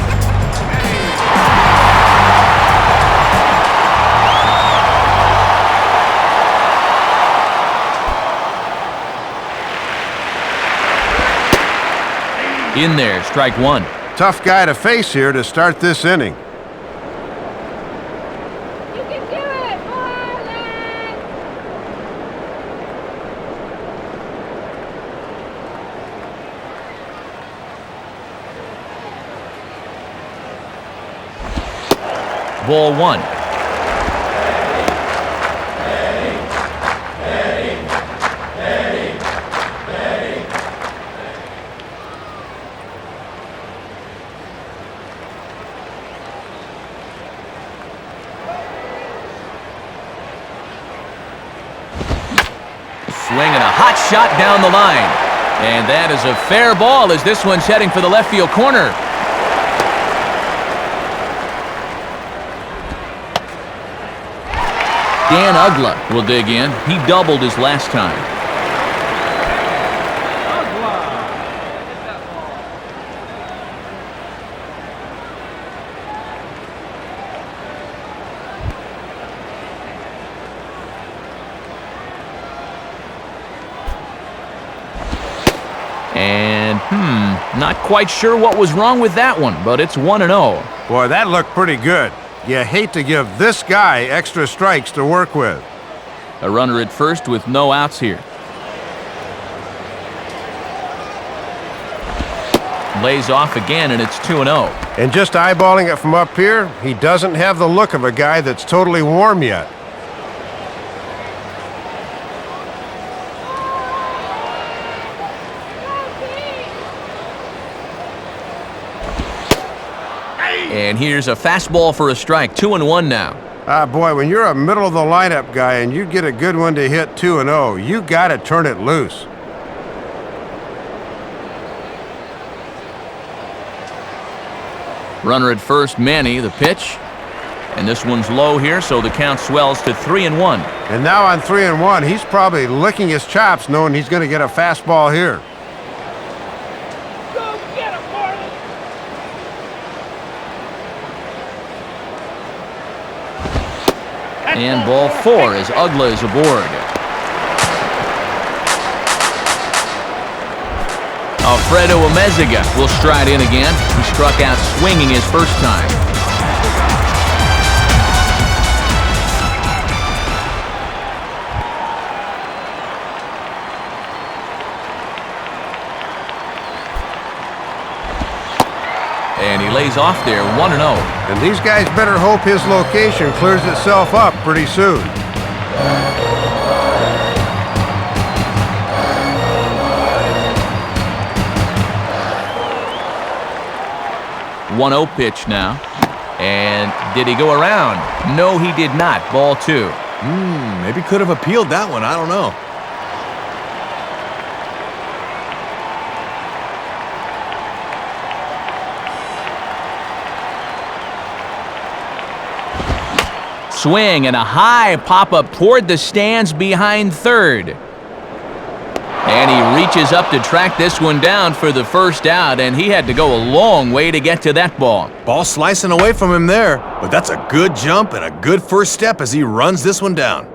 In there, strike 1. Tough guy to face here to start this inning. You can do it, Marlins! Ball 1. Swinging a hot shot down the line. And that is a fair ball as this one's heading for the left field corner. Dan Ugla will dig in. He doubled his last time. And, not quite sure what was wrong with that one, but it's 1-0. Boy, that looked pretty good. You hate to give this guy extra strikes to work with. A runner at first with no outs here. Lays off again, and it's 2-0. And just eyeballing it from up here, he doesn't have the look of a guy that's totally warm yet. And here's a fastball for a strike. 2-1 now. Boy, when you're a middle-of-the-lineup guy and you get a good one to hit 2-0, you got to turn it loose. Runner at first, Manny, the pitch. And this one's low here, so the count swells to 3-1. And now on 3-1, he's probably licking his chops knowing he's going to get a fastball here. Go get him, Marlins! And ball 4 as Ugla is aboard. Alfredo Amezaga will stride in again. He struck out swinging his first time. And he lays off there, 1-0. And these guys better hope his location clears itself up pretty soon. 1-0 pitch now. And did he go around? No, he did not. Ball 2. Maybe could have appealed that one. I don't know. Swing and a high pop-up toward the stands behind third. And he reaches up to track this one down for the first out, and he had to go a long way to get to that ball. Ball slicing away from him there, but that's a good jump and a good first step as he runs this one down.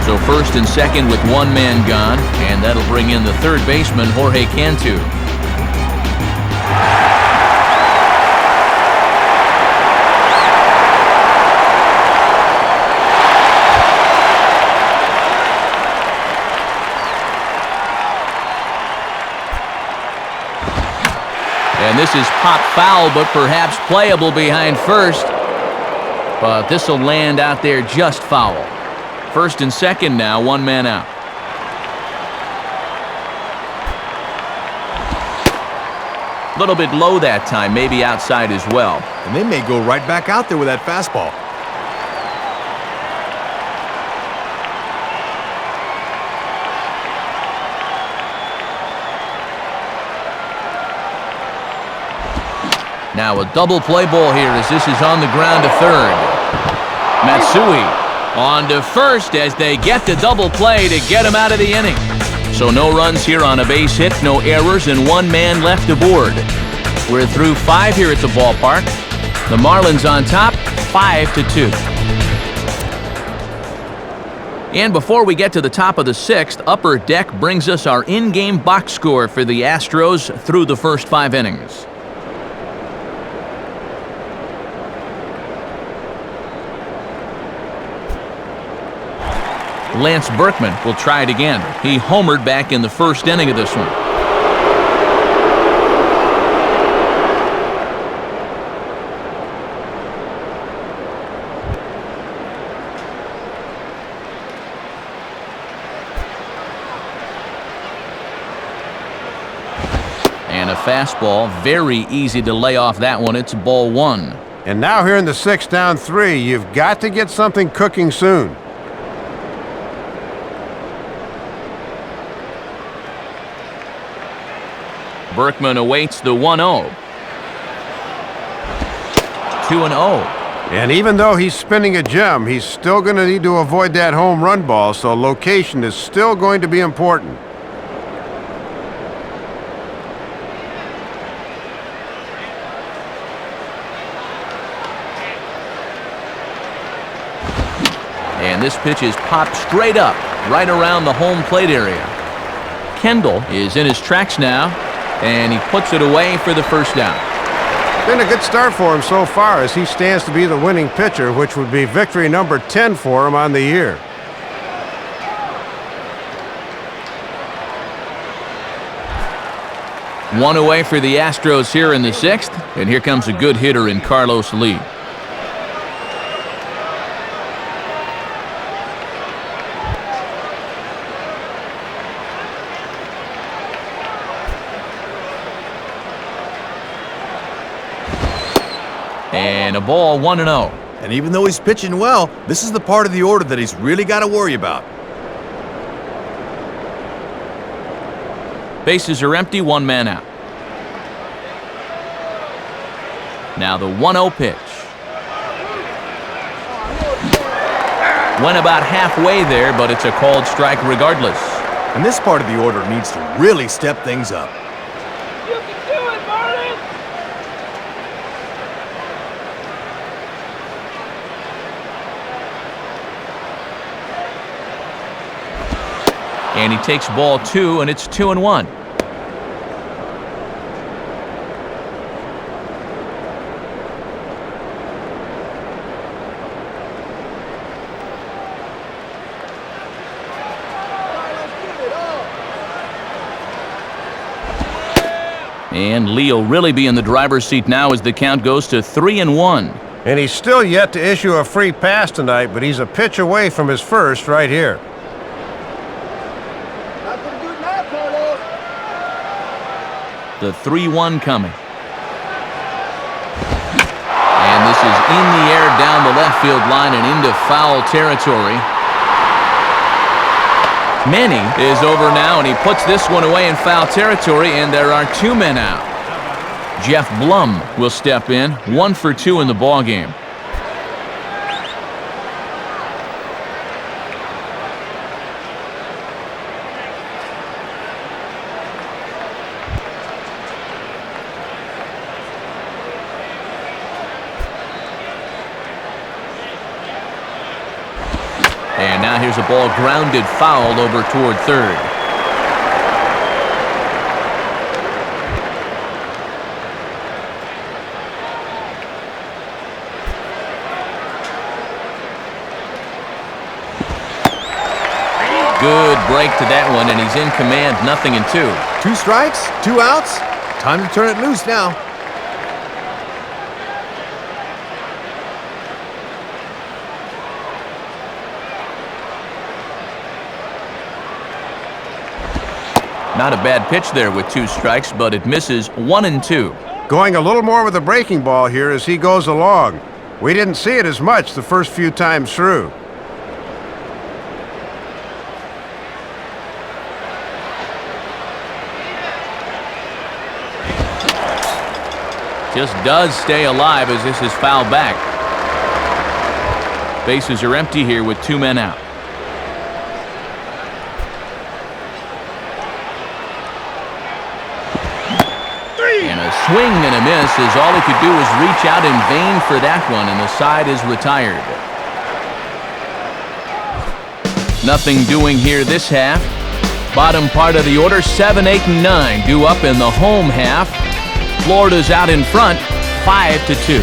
So first and second with one man gone, and that'll bring in the third baseman, Jorge Cantu. And this is pop foul, but perhaps playable behind first. But this will land out there just foul. First and second now, one man out. A little bit low that time, maybe outside as well. And they may go right back out there with that fastball. Now a double play ball here as this is on the ground to third. Matsui on to first as they get the double play to get him out of the inning. So no runs here on a base hit, no errors, and one man left aboard. We're through 5 here at the ballpark. The Marlins on top, 5-2. And before we get to the top of the 6th, Upper Deck brings us our in-game box score for the Astros through the first 5 innings. Lance Berkman will try it again. He homered back in the first inning of this one. And a fastball, very easy to lay off that one. It's ball 1. And now here in the 6th, down 3, you've got to get something cooking soon. Berkman awaits the 1-0. 2-0. And even though he's spinning a gem, he's still going to need to avoid that home run ball, so location is still going to be important. And this pitch is popped straight up, right around the home plate area. Kendall is in his tracks now, and he puts it away for the first down. Been a good start for him so far as he stands to be the winning pitcher, which would be victory number 10 for him on the year. One away for the Astros here in the 6th, and here comes a good hitter in Carlos Lee. And a ball, 1-0. And even though he's pitching well, this is the part of the order that he's really got to worry about. Bases are empty, one man out. Now the 1-0 pitch. Went about halfway there, but it's a called strike regardless. And this part of the order needs to really step things up. You can do it, Marlins! And he takes ball 2, and it's 2-1. And Lee will really be in the driver's seat now as the count goes to 3-1. And he's still yet to issue a free pass tonight, but he's a pitch away from his first right here. The 3-1 coming. And this is in the air down the left field line and into foul territory. Manny is over now, and he puts this one away in foul territory, and there are 2 men out. Jeff Blum will step in, 1 for 2 in the ball game. And now here's a ball grounded foul over toward third. Good break to that one, and he's in command, 0-2. 2 strikes, 2 outs. Time to turn it loose now. Not a bad pitch there with 2 strikes, but it misses 1-2. Going a little more with the breaking ball here as he goes along. We didn't see it as much the first few times through. Just does stay alive as this is fouled back. Bases are empty here with 2 men out. And a swing and a miss as all he could do was reach out in vain for that one, and the side is retired. Nothing doing here this half. Bottom part of the order, 7, 8, and 9 due up in the home half. Florida's out in front, 5-2.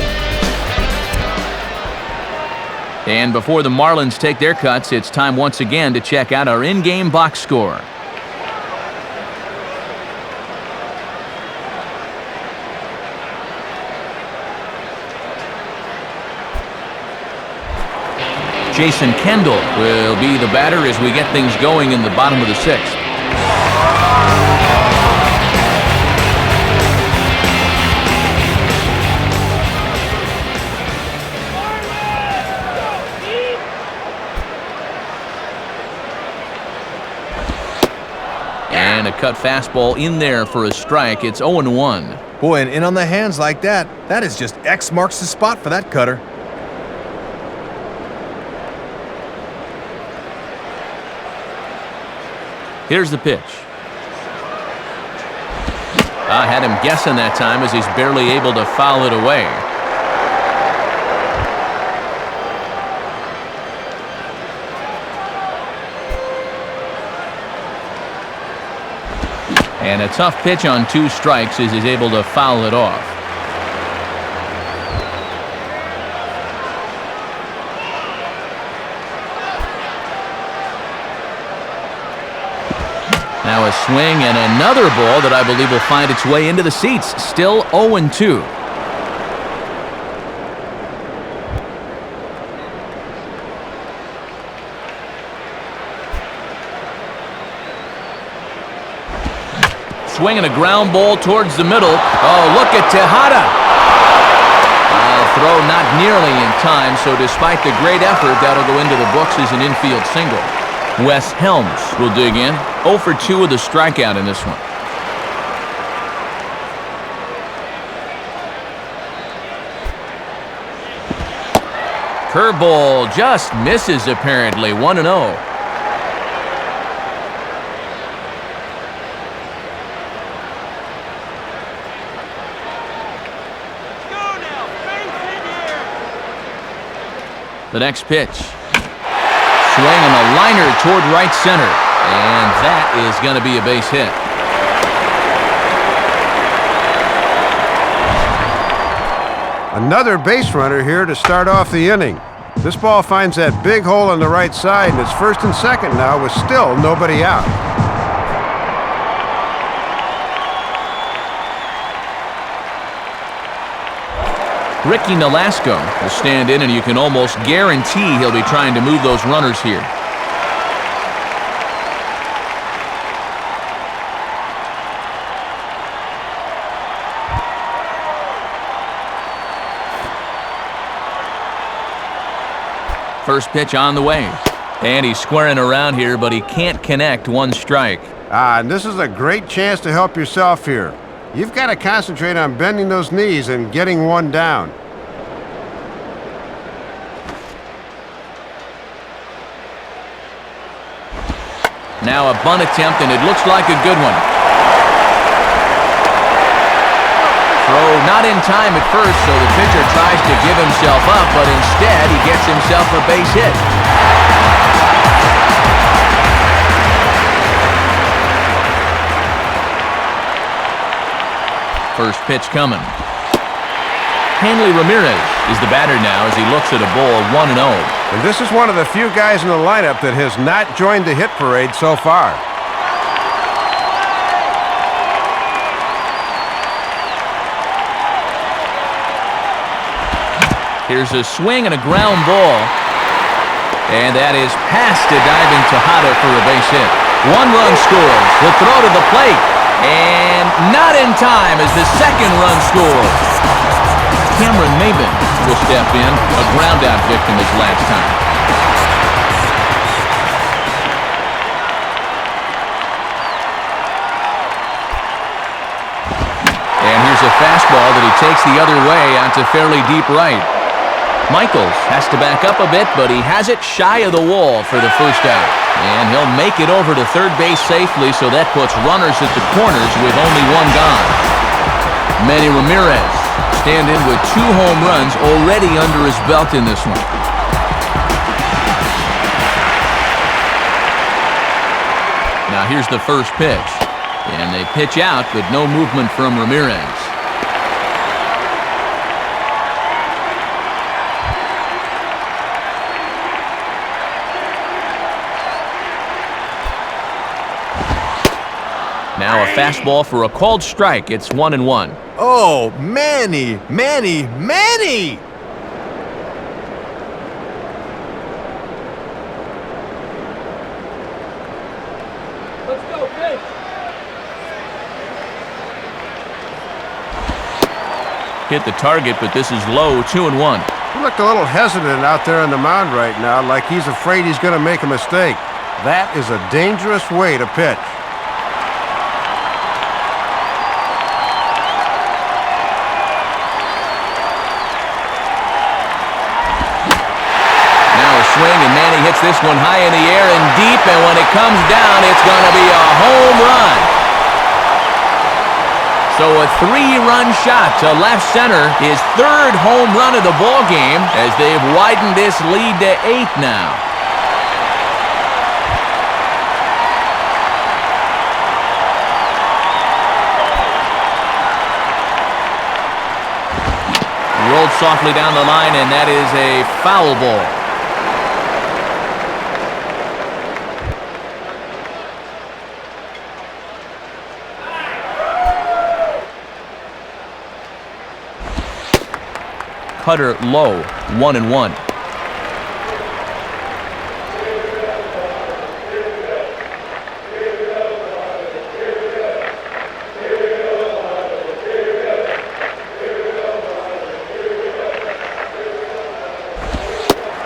And before the Marlins take their cuts, it's time once again to check out our in-game box score. Jason Kendall will be the batter as we get things going in the bottom of the 6th. And a cut fastball in there for a strike. It's 0-1. Boy, and in on the hands like that, that is just X marks the spot for that cutter. Here's the pitch. I had him guessing that time as he's barely able to foul it away. And a tough pitch on 2 strikes as he's able to foul it off. Now a swing and another ball that I believe will find its way into the seats. Still 0-2. Swing and a ground ball towards the middle. Oh, look at Tejada. Throw not nearly in time, so despite the great effort, that'll go into the books as an infield single. Wes Helms will dig in. 0 for 2 with a strikeout in this one. Curveball just misses apparently. 1-0. The next pitch. Swing and a liner toward right center. And that is going to be a base hit. Another base runner here to start off the inning. This ball finds that big hole on the right side, and it's 1st and 2nd now with still nobody out. Ricky Nolasco will stand in, and you can almost guarantee he'll be trying to move those runners here. First pitch on the way. And he's squaring around here, but he can't connect. 1 strike. And this is a great chance to help yourself here. You've got to concentrate on bending those knees and getting one down. Now a bunt attempt, and it looks like a good one. Throw not in time at first, so the pitcher tries to give himself up, but instead he gets himself a base hit. First pitch coming. Hanley Ramirez is the batter now as he looks at a ball 1-0. And this is one of the few guys in the lineup that has not joined the hit parade so far. Here's a swing and a ground ball. And that is past a diving Tejada for a base hit. 1 run scores. The throw to the plate. And not in time as the second run scores. Cameron Maybin will step in, a ground-out victim his last time. And here's a fastball that he takes the other way out to fairly deep right. Michaels has to back up a bit, but he has it shy of the wall for the first out. And he'll make it over to third base safely, so that puts runners at the corners with only 1 gone. Manny Ramirez stand in with 2 home runs already under his belt in this one. Now here's the first pitch. And they pitch out, but no movement from Ramirez. Now a fastball for a called strike. It's 1-1. Oh, Manny! Manny! Manny! Let's go, pitch. Hit the target, but this is low. 2-1. He looked a little hesitant out there on the mound right now, like he's afraid he's going to make a mistake. That is a dangerous way to pitch. Swing, and Manny hits this one high in the air and deep, and when it comes down, it's going to be a home run. So a 3-run shot to left center, his 3rd home run of the ball game, as they've widened this lead to 8 now. Rolled softly down the line, and that is a foul ball. Cutter low, 1-1.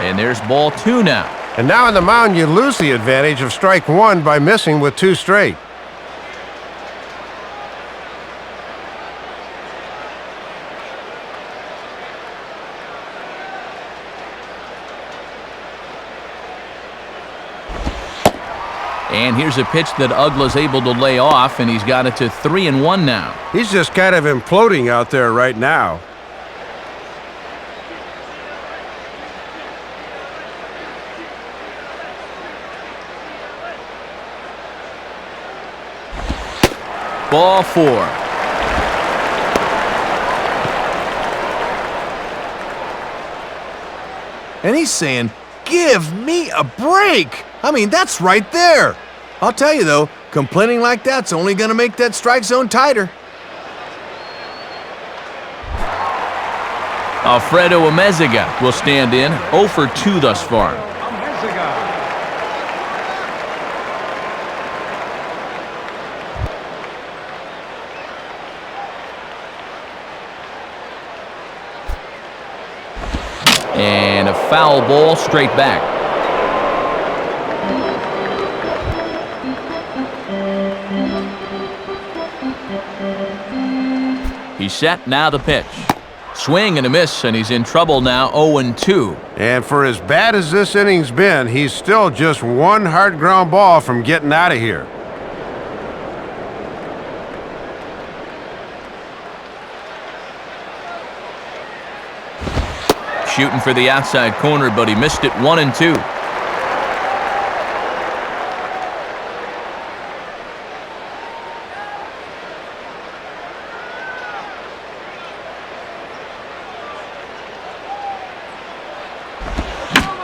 And there's ball 2 now. And now on the mound, you lose the advantage of strike 1 by missing with 2 straight. And here's a pitch that Uggla's able to lay off, and he's got it to 3-1 now. He's just kind of imploding out there right now. Ball 4. And he's saying, give me a break. I mean, that's right there. I'll tell you, though, complaining like that's only going to make that strike zone tighter. Alfredo Amezaga will stand in, 0 for 2 thus far. Amezaga. And a foul ball straight back. He's set, now the pitch. Swing and a miss, and he's in trouble now, 0-2. And for as bad as this inning's been, he's still just one hard ground ball from getting out of here. Shooting for the outside corner, but he missed it, 1-2.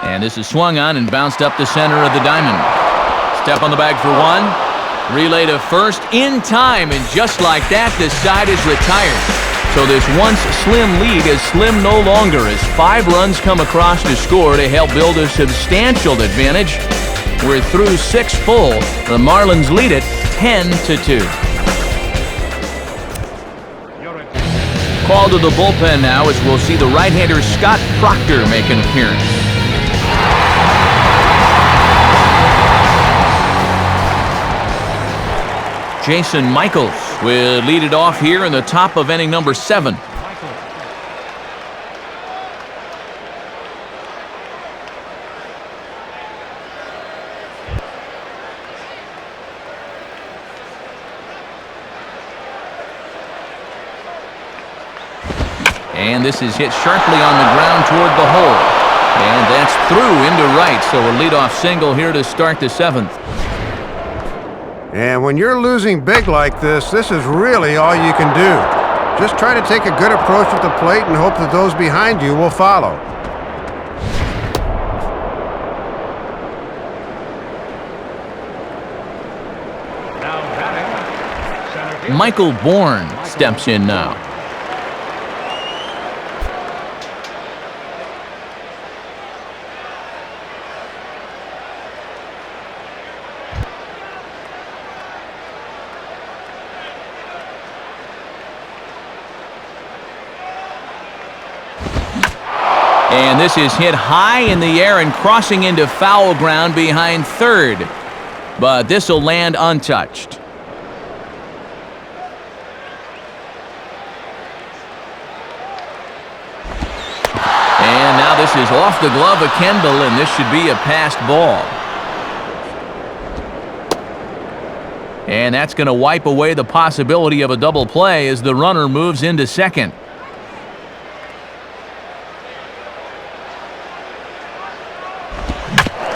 And this is swung on and bounced up the center of the diamond. Step on the bag for 1. Relay to first in time, and just like that, the side is retired. So this once slim lead is slim no longer as 5 runs come across to score to help build a substantial advantage. We're through 6 full. The Marlins lead it 10-2. Call to the bullpen now as we'll see the right-hander Scott Proctor make an appearance. Jason Michaels will lead it off here in the top of inning number 7. And this is hit sharply on the ground toward the hole. And that's through into right, so a leadoff single here to start the 7th. And when you're losing big like this is really all you can do. Just try to take a good approach at the plate and hope that those behind you will follow. Now batting, center field. Michael Bourne steps in now. And this is hit high in the air and crossing into foul ground behind third. But this will land untouched. And now this is off the glove of Kendall, and this should be a passed ball. And that's going to wipe away the possibility of a double play as the runner moves into second.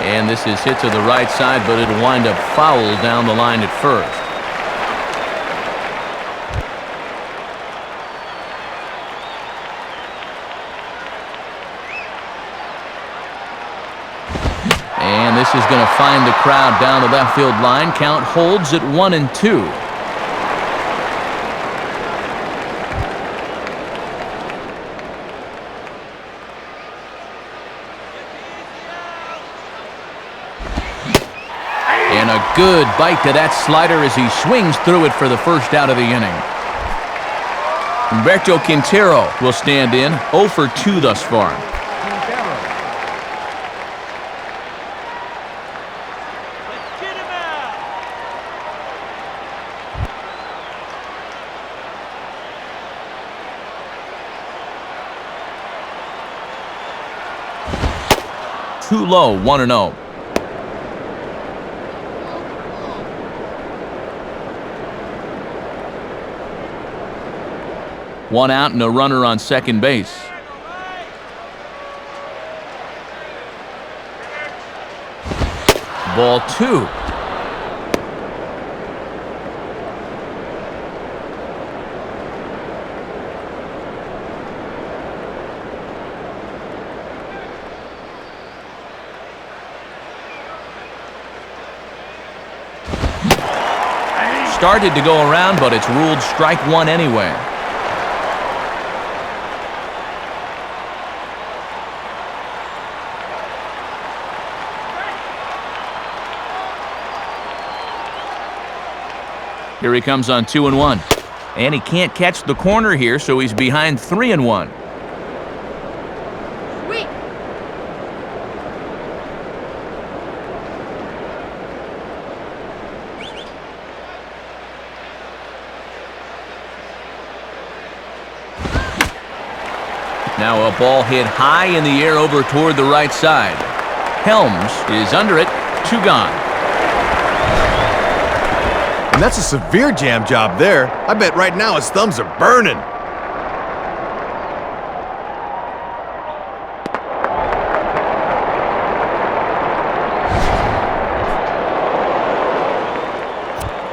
And this is hit to the right side, but it'll wind up foul down the line at first. And this is going to find the crowd down the left field line. Count holds at 1-2. And a good bite to that slider as he swings through it for the first out of the inning. Humberto Quintero will stand in, 0 for 2 thus far. Get him out. Too low, 1-0. One out and a runner on second base. Ball 2. Started to go around, but it's ruled strike 1 anyway. Here he comes on 2-1. And he can't catch the corner here, so he's behind 3-1. Sweet. Now a ball hit high in the air over toward the right side. Helms is under it, 2 gone. And that's a severe jam job there. I bet right now his thumbs are burning.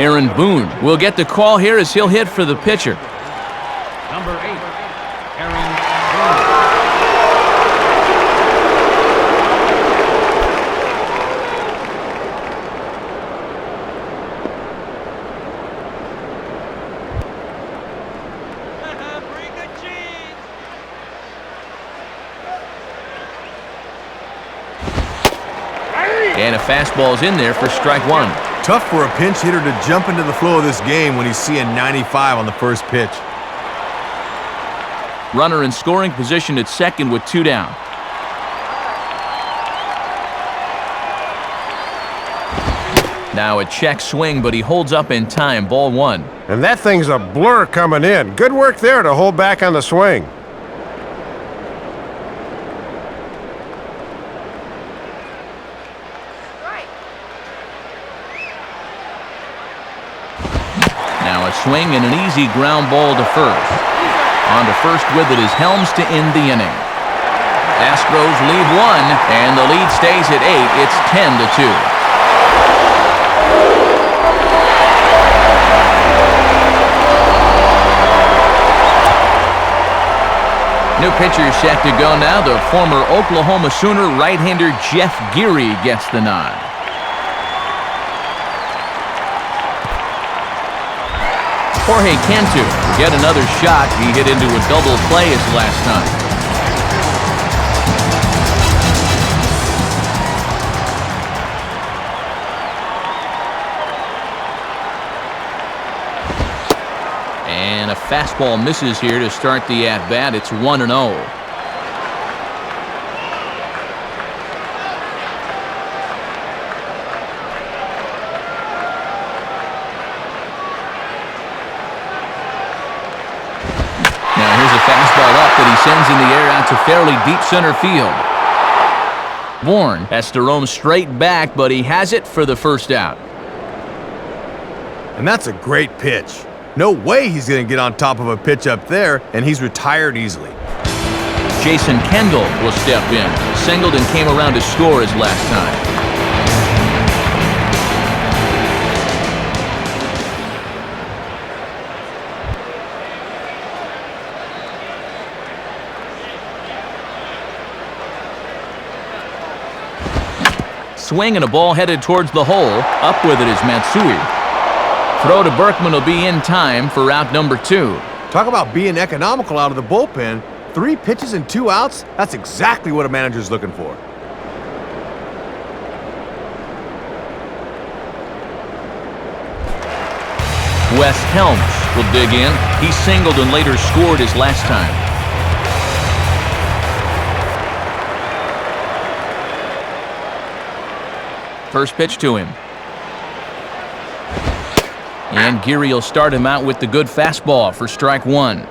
Aaron Boone will get the call here as he'll hit for the pitcher. Number 8, Aaron Boone. Bring the cheese. And a fastball's in there for strike 1. Tough for a pinch hitter to jump into the flow of this game when he's seeing 95 on the first pitch. Runner in scoring position at second with 2 down. Now a check swing, but he holds up in time. Ball 1. And that thing's a blur coming in. Good work there to hold back on the swing. Now a swing and an easy ground ball to first. On to first with it is Helms to end the inning. Astros lead 1, and the lead stays at 8. It's 10-2. New pitcher set to go now. The former Oklahoma Sooner right-hander Jeff Geary gets the nod. Jorge Cantu get another shot. He hit into a double play his last time. And a fastball misses here to start the at-bat. It's 1-0. Fastball up that he sends in the air out to fairly deep center field. Bourne has to roam straight back, but he has it for the first out. And that's a great pitch. No way he's going to get on top of a pitch up there, and he's retired easily. Jason Kendall will step in. Singled and came around to score his last time. Swing and a ball headed towards the hole. Up with it is Matsui. Throw to Berkman will be in time for out number 2. Talk about being economical out of the bullpen. 3 pitches and 2 outs. That's exactly what a manager's looking for. Wes Helms will dig in. He singled and later scored his last time. First pitch to him. And Geary will start him out with the good fastball for strike 1.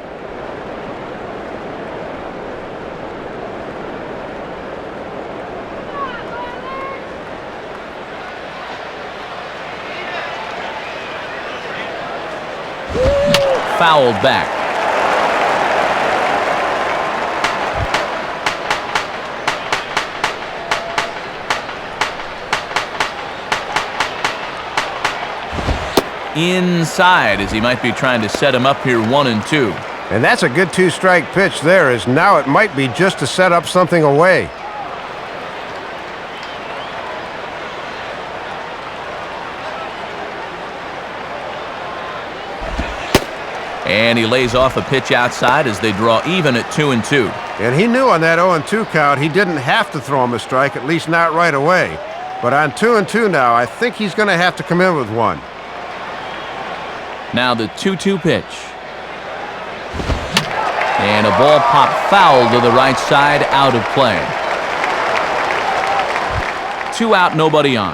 Fouled back. Inside as he might be trying to set him up here 1-2. And that's a good 2-strike pitch there, as now it might be just to set up something away. And he lays off a pitch outside as they draw even at 2-2. And he knew on that 0-2 count he didn't have to throw him a strike, at least not right away. But on 2-2 now, I think he's going to have to come in with one. Now the 2-2 pitch. And a ball popped foul to the right side, out of play. 2 out, nobody on.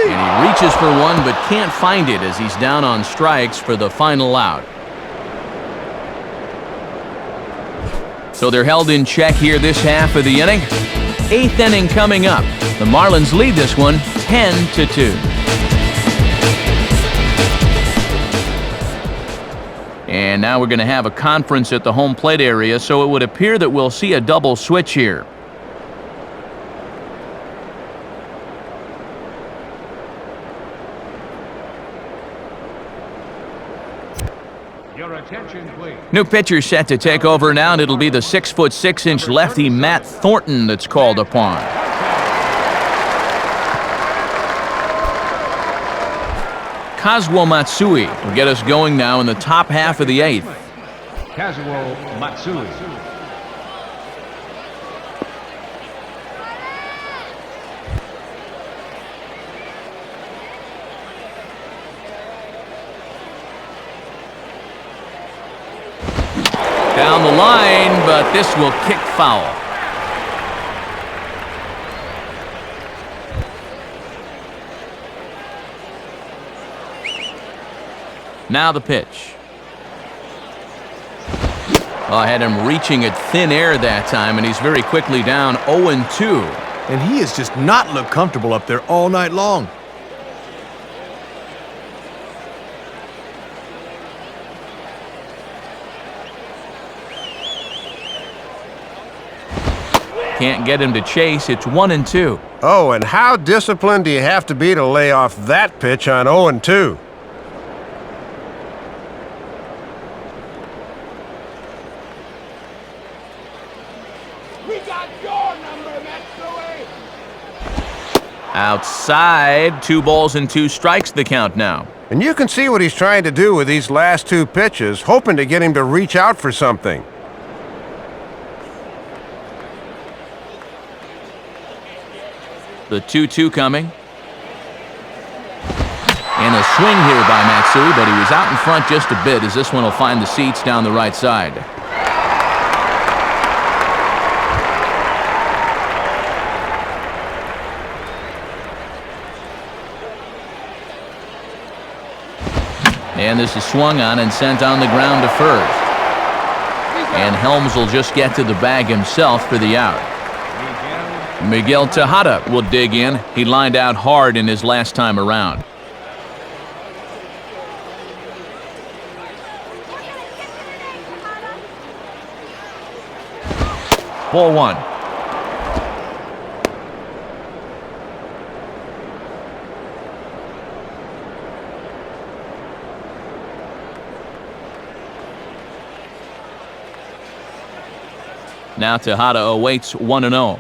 And he reaches for one but can't find it as he's down on strikes for the final out. So they're held in check here this half of the inning. 8th inning coming up. The Marlins lead this one 10-2. And now we're going to have a conference at the home plate area, so it would appear that we'll see a double switch here. Your attention, please. New pitcher set to take over now, and it'll be the 6'6" lefty Matt Thornton that's called upon. Kazuo Matsui will get us going now in the top half of the 8th. Kazuo Matsui. Down the line, but this will kick foul. Now the pitch. Oh, I had him reaching at thin air that time, and he's very quickly down 0-2. And he has just not looked comfortable up there all night long. Can't get him to chase. It's 1-2. Oh, and how disciplined do you have to be to lay off that pitch on 0-2? We got your number, Matsui! Outside, 2 balls and 2 strikes the count now. And you can see what he's trying to do with these last 2 pitches, hoping to get him to reach out for something. The 2-2 coming. And a swing here by Matsui, but he was out in front just a bit as this one will find the seats down the right side. And this is swung on and sent on the ground to first. And Helms will just get to the bag himself for the out. Miguel Tejada will dig in. He lined out hard in his last time around. Ball 1. Now Tejada awaits 1-0.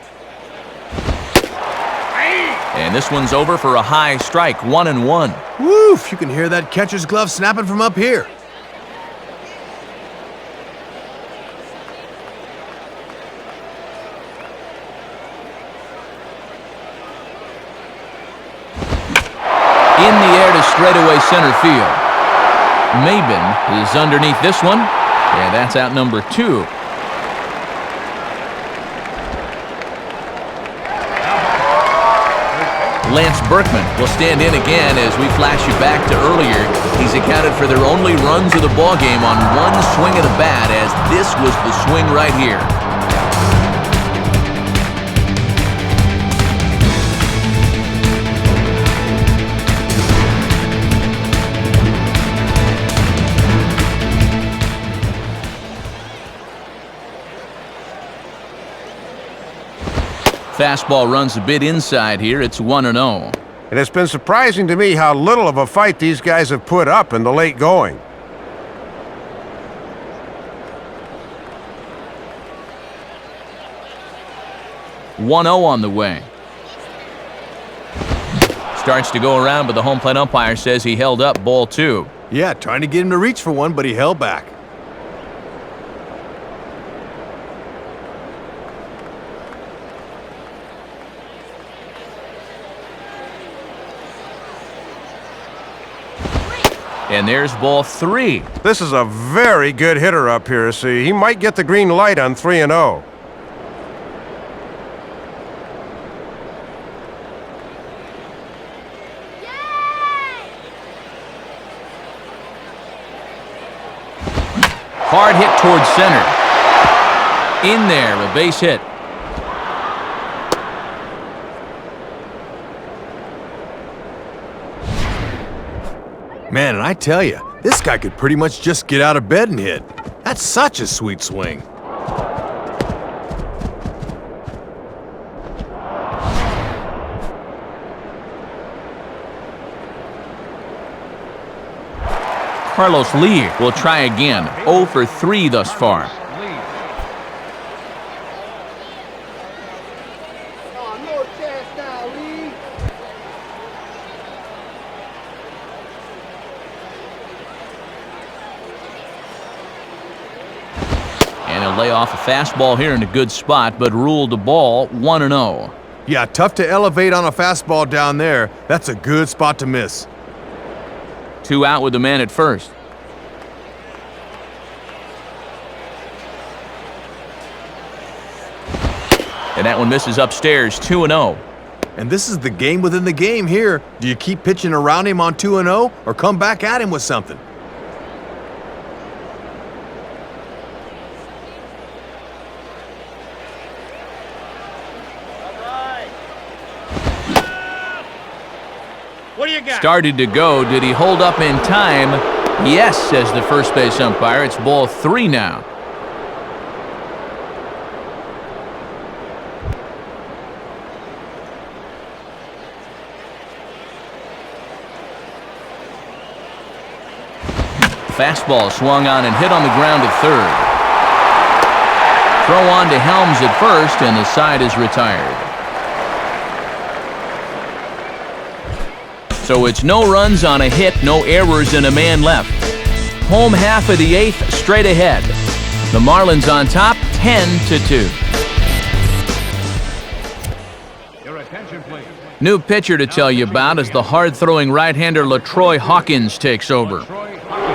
And this one's over for a high strike, 1-1. Woof! You can hear that catcher's glove snapping from up here. In the air to straightaway center field. Maben is underneath this one. Yeah, that's out number 2. Lance Berkman will stand in again as we flash you back to earlier. He's accounted for their only runs of the ballgame on 1 swing of the bat, as this was the swing right here. Fastball runs a bit inside here. It's 1-0. And it's been surprising to me how little of a fight these guys have put up in the late going. On the way. Starts to go around, but the home plate umpire says he held up ball 2. Yeah, trying to get him to reach for one, but he held back. And there's ball 3. This is a very good hitter up here, so he might get the green light on 3-0. Hard hit towards center. In there, a base hit. Man, and I tell you, this guy could pretty much just get out of bed and hit. That's such a sweet swing. Carlos Lee will try again. 0 for 3 thus far. And he'll lay off a fastball here in a good spot, but ruled the ball 1-0. Yeah, tough to elevate on a fastball down there. That's a good spot to miss. 2 out with the man at first. And that one misses upstairs, 2-0. And this is the game within the game here. Do you keep pitching around him on 2-0 or come back at him with something? What do you got? Started to go. Did he hold up in time? Yes, says the first base umpire. It's ball 3 now. Fastball swung on and hit on the ground at third. Throw on to Helms at first, and the side is retired. So it's no runs on a hit, no errors, and a man left. Home half of the 8th, straight ahead. The Marlins on top, 10-2. Your attention, please. New pitcher to tell you about as the hard-throwing right-hander LaTroy Hawkins takes over. Troy Hawkins.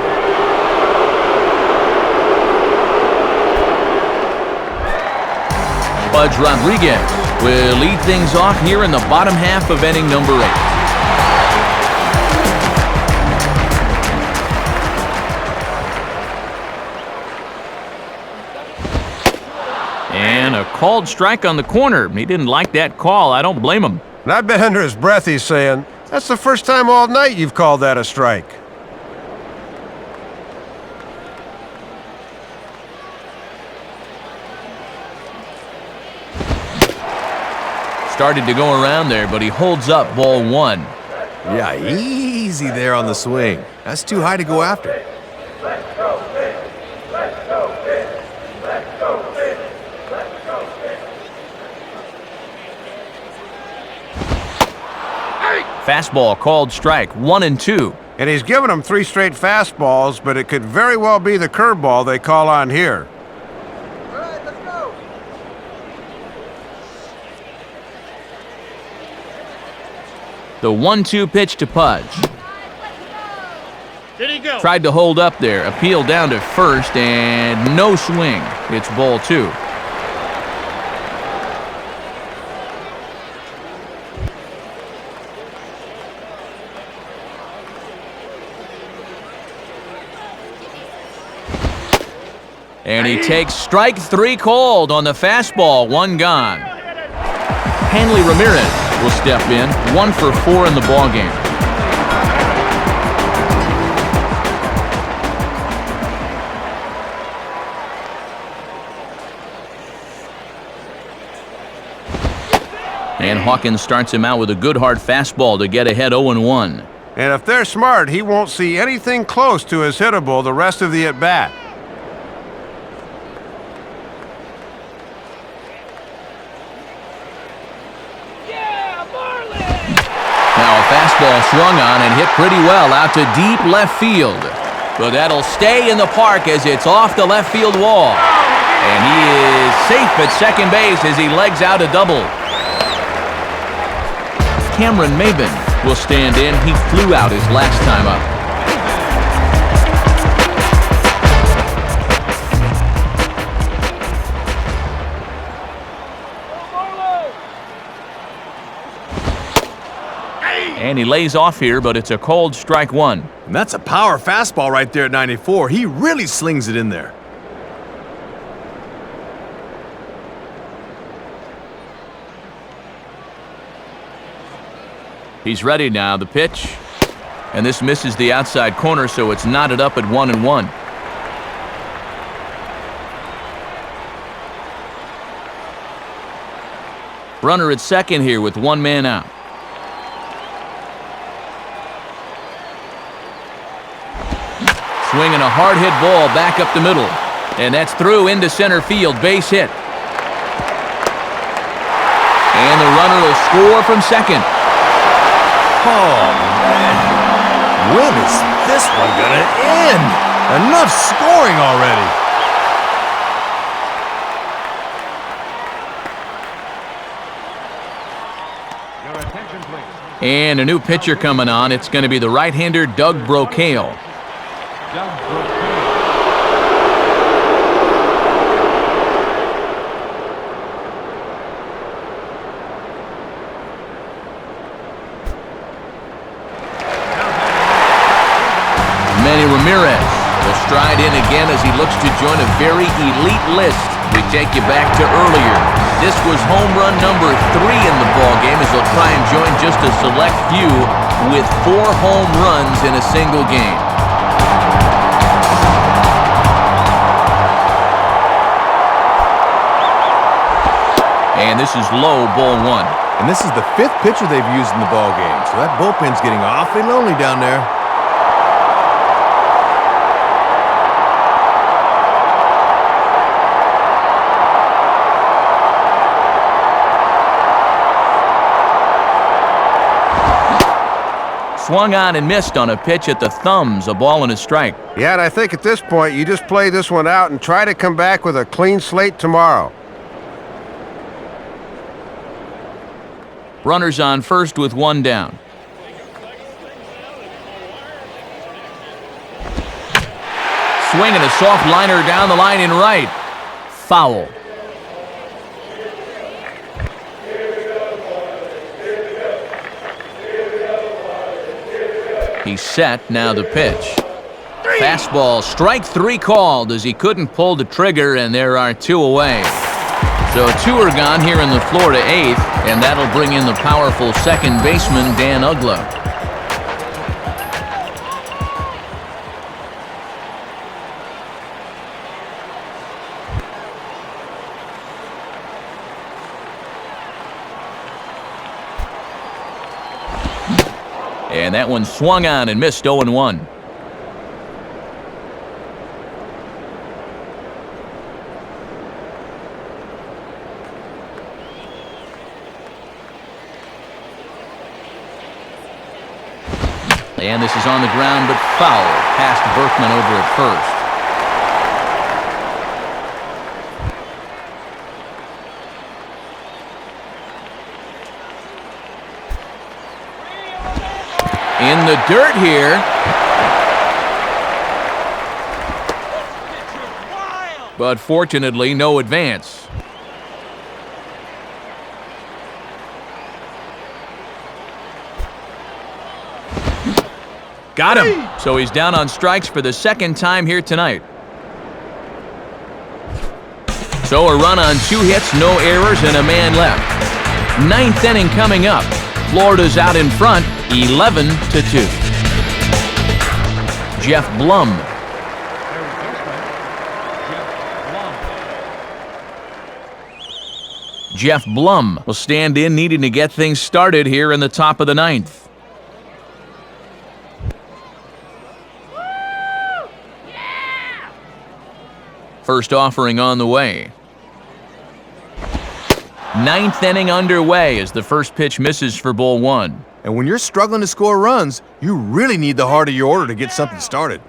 Budge Rodriguez will lead things off here in the bottom half of inning number 8. And a called strike on the corner. He didn't like that call. I don't blame him. And I bet under his breath he's saying, "That's the first time all night you've called that a strike." Started to go around there, but he holds up ball 1. Yeah, easy there on the swing. That's too high to go after. Fastball called strike, 1-2. And he's given him 3 straight fastballs, but it could very well be the curveball they call on here. All right, let's go. The 1-2 pitch to Pudge. Did he go? Tried to hold up there, appeal down to first, and no swing. It's ball 2. And he takes strike 3 called on the fastball, 1 gone. Hanley Ramirez will step in, 1 for 4 in the ballgame. And Hawkins starts him out with a good hard fastball to get ahead 0-1. And if they're smart, he won't see anything close to his hittable the rest of the at-bat. Now a fastball swung on and hit pretty well out to deep left field. But that'll stay in the park as it's off the left field wall. And he is safe at second base as he legs out a double. Cameron Maben will stand in. He flew out his last time up. And he lays off here, but it's a cold strike one. And that's a power fastball right there at 94. He really slings it in there. He's ready now, the pitch. And this misses the outside corner, so it's knotted up at 1-1. Runner at second here with one man out. Swinging a hard-hit ball back up the middle. And that's through into center field, base hit. And the runner will score from second. Oh, man. When is this one gonna end? Enough scoring already. Your attention, please. And a new pitcher coming on. It's going to be the right-hander Doug Brocale. Doug Brocale. Manny Ramirez will stride in again as he looks to join a very elite list. We take you back to earlier. This was home run number 3 in the ballgame as he'll try and join just a select few with 4 home runs in a single game. And this is low, ball 1. And this is the 5th pitcher they've used in the ballgame, so that bullpen's getting awfully lonely down there. Swung on and missed on a pitch at the thumbs, a ball and a strike. Yeah, and I think at this point, you just play this one out and try to come back with a clean slate tomorrow. Runners on first with one down. Swinging a soft liner down the line in right. Foul. He's set, now the pitch. Fastball, strike 3 called as he couldn't pull the trigger, and there are 2 away. So 2 are gone here in the Florida 8th, and that'll bring in the powerful second baseman, Dan Uggla. And that one swung on and missed 0-1. And this is on the ground, but foul past Berkman over at first. In the dirt here. But fortunately, no advance. Got him. So he's down on strikes for the second time here tonight. So a run on 2 hits, no errors, and a man left. 9th inning coming up. Florida's out in front, 11-2. Jeff Blum. Jeff Blum will stand in, needing to get things started here in the top of the 9th. First offering on the way. 9th inning underway as the first pitch misses for ball 1. And when you're struggling to score runs, you really need the heart of your order to get something started.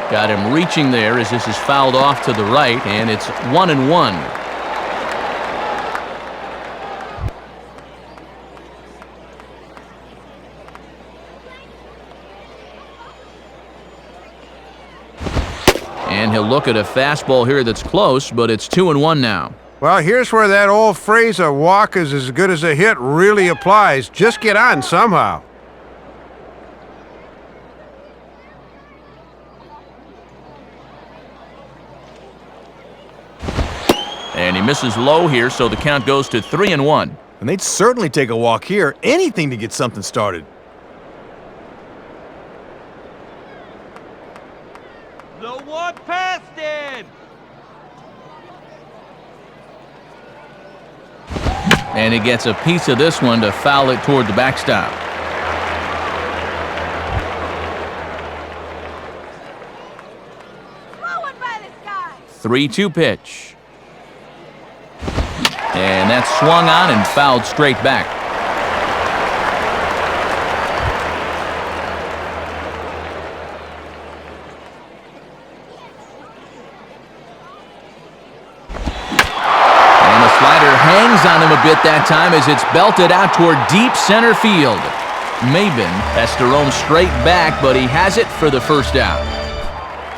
Got him reaching there as this is fouled off to the right, and it's 1-1. And he'll look at a fastball here that's close, but it's 2-1 now. Well, here's where that old phrase, a walk is as good as a hit, really applies. Just get on somehow. And he misses low here, so the count goes to 3-1. And they'd certainly take a walk here. Anything to get something started. The one past it. And he gets a piece of this one to foul it toward the backstop. Blowing by the sky. 3-2 pitch. And that's swung on and fouled straight back. And the slider hangs on him a bit that time as it's belted out toward deep center field. Maben has to roam straight back, but he has it for the first out.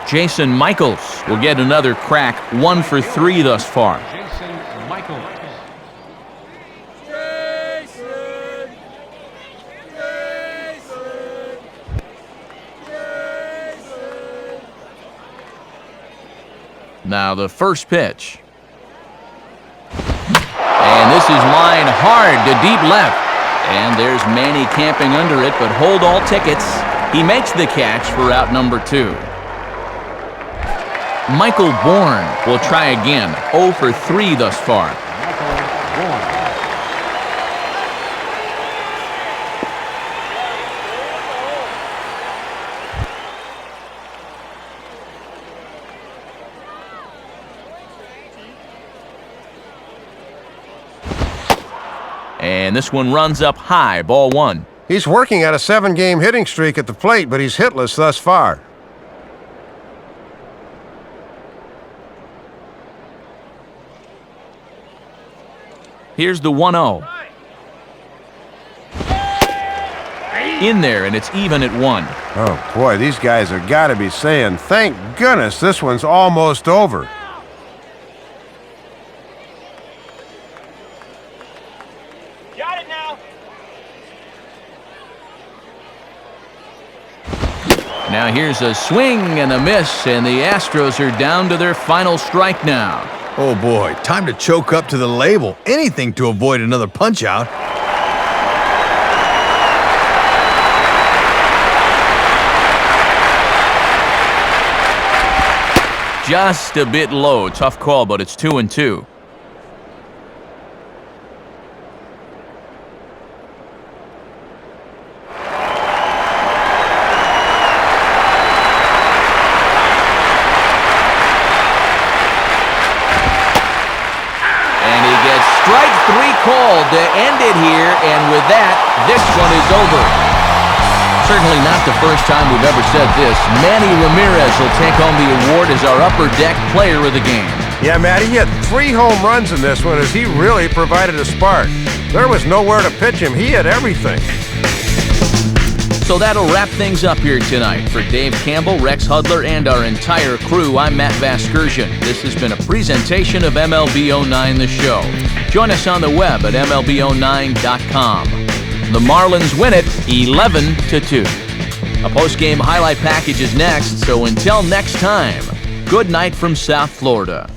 Jason Michaels will get another crack, 1 for 3 thus far. Jason Michaels. Now the first pitch. And this is line hard to deep left. And there's Manny camping under it, but hold all tickets. He makes the catch for out number 2. Michael Bourne will try again, 0 for 3 thus far. Michael Bourne. And this one runs up high, ball 1. He's working at a 7-game hitting streak at the plate, but he's hitless thus far. Here's the 1-0. In there, and it's even at 1. Oh, boy, these guys have got to be saying, thank goodness this one's almost over. Got it now. Now here's a swing and a miss, and the Astros are down to their final strike now. Oh boy, time to choke up to the label. Anything to avoid another punch-out. Just a bit low. Tough call, but it's 2-2. Strike 3 called to end it here, and with that, this one is over. Certainly not the first time we've ever said this. Manny Ramirez will take home the award as our upper deck player of the game. Yeah, Matt, he hit 3 home runs in this one as he really provided a spark. There was nowhere to pitch him. He hit everything. So that'll wrap things up here tonight. For Dave Campbell, Rex Hudler, and our entire crew, I'm Matt Vasgersian. This has been a presentation of MLB 09 The Show. Join us on the web at MLB09.com. The Marlins win it 11-2. A post-game highlight package is next, so until next time, good night from South Florida.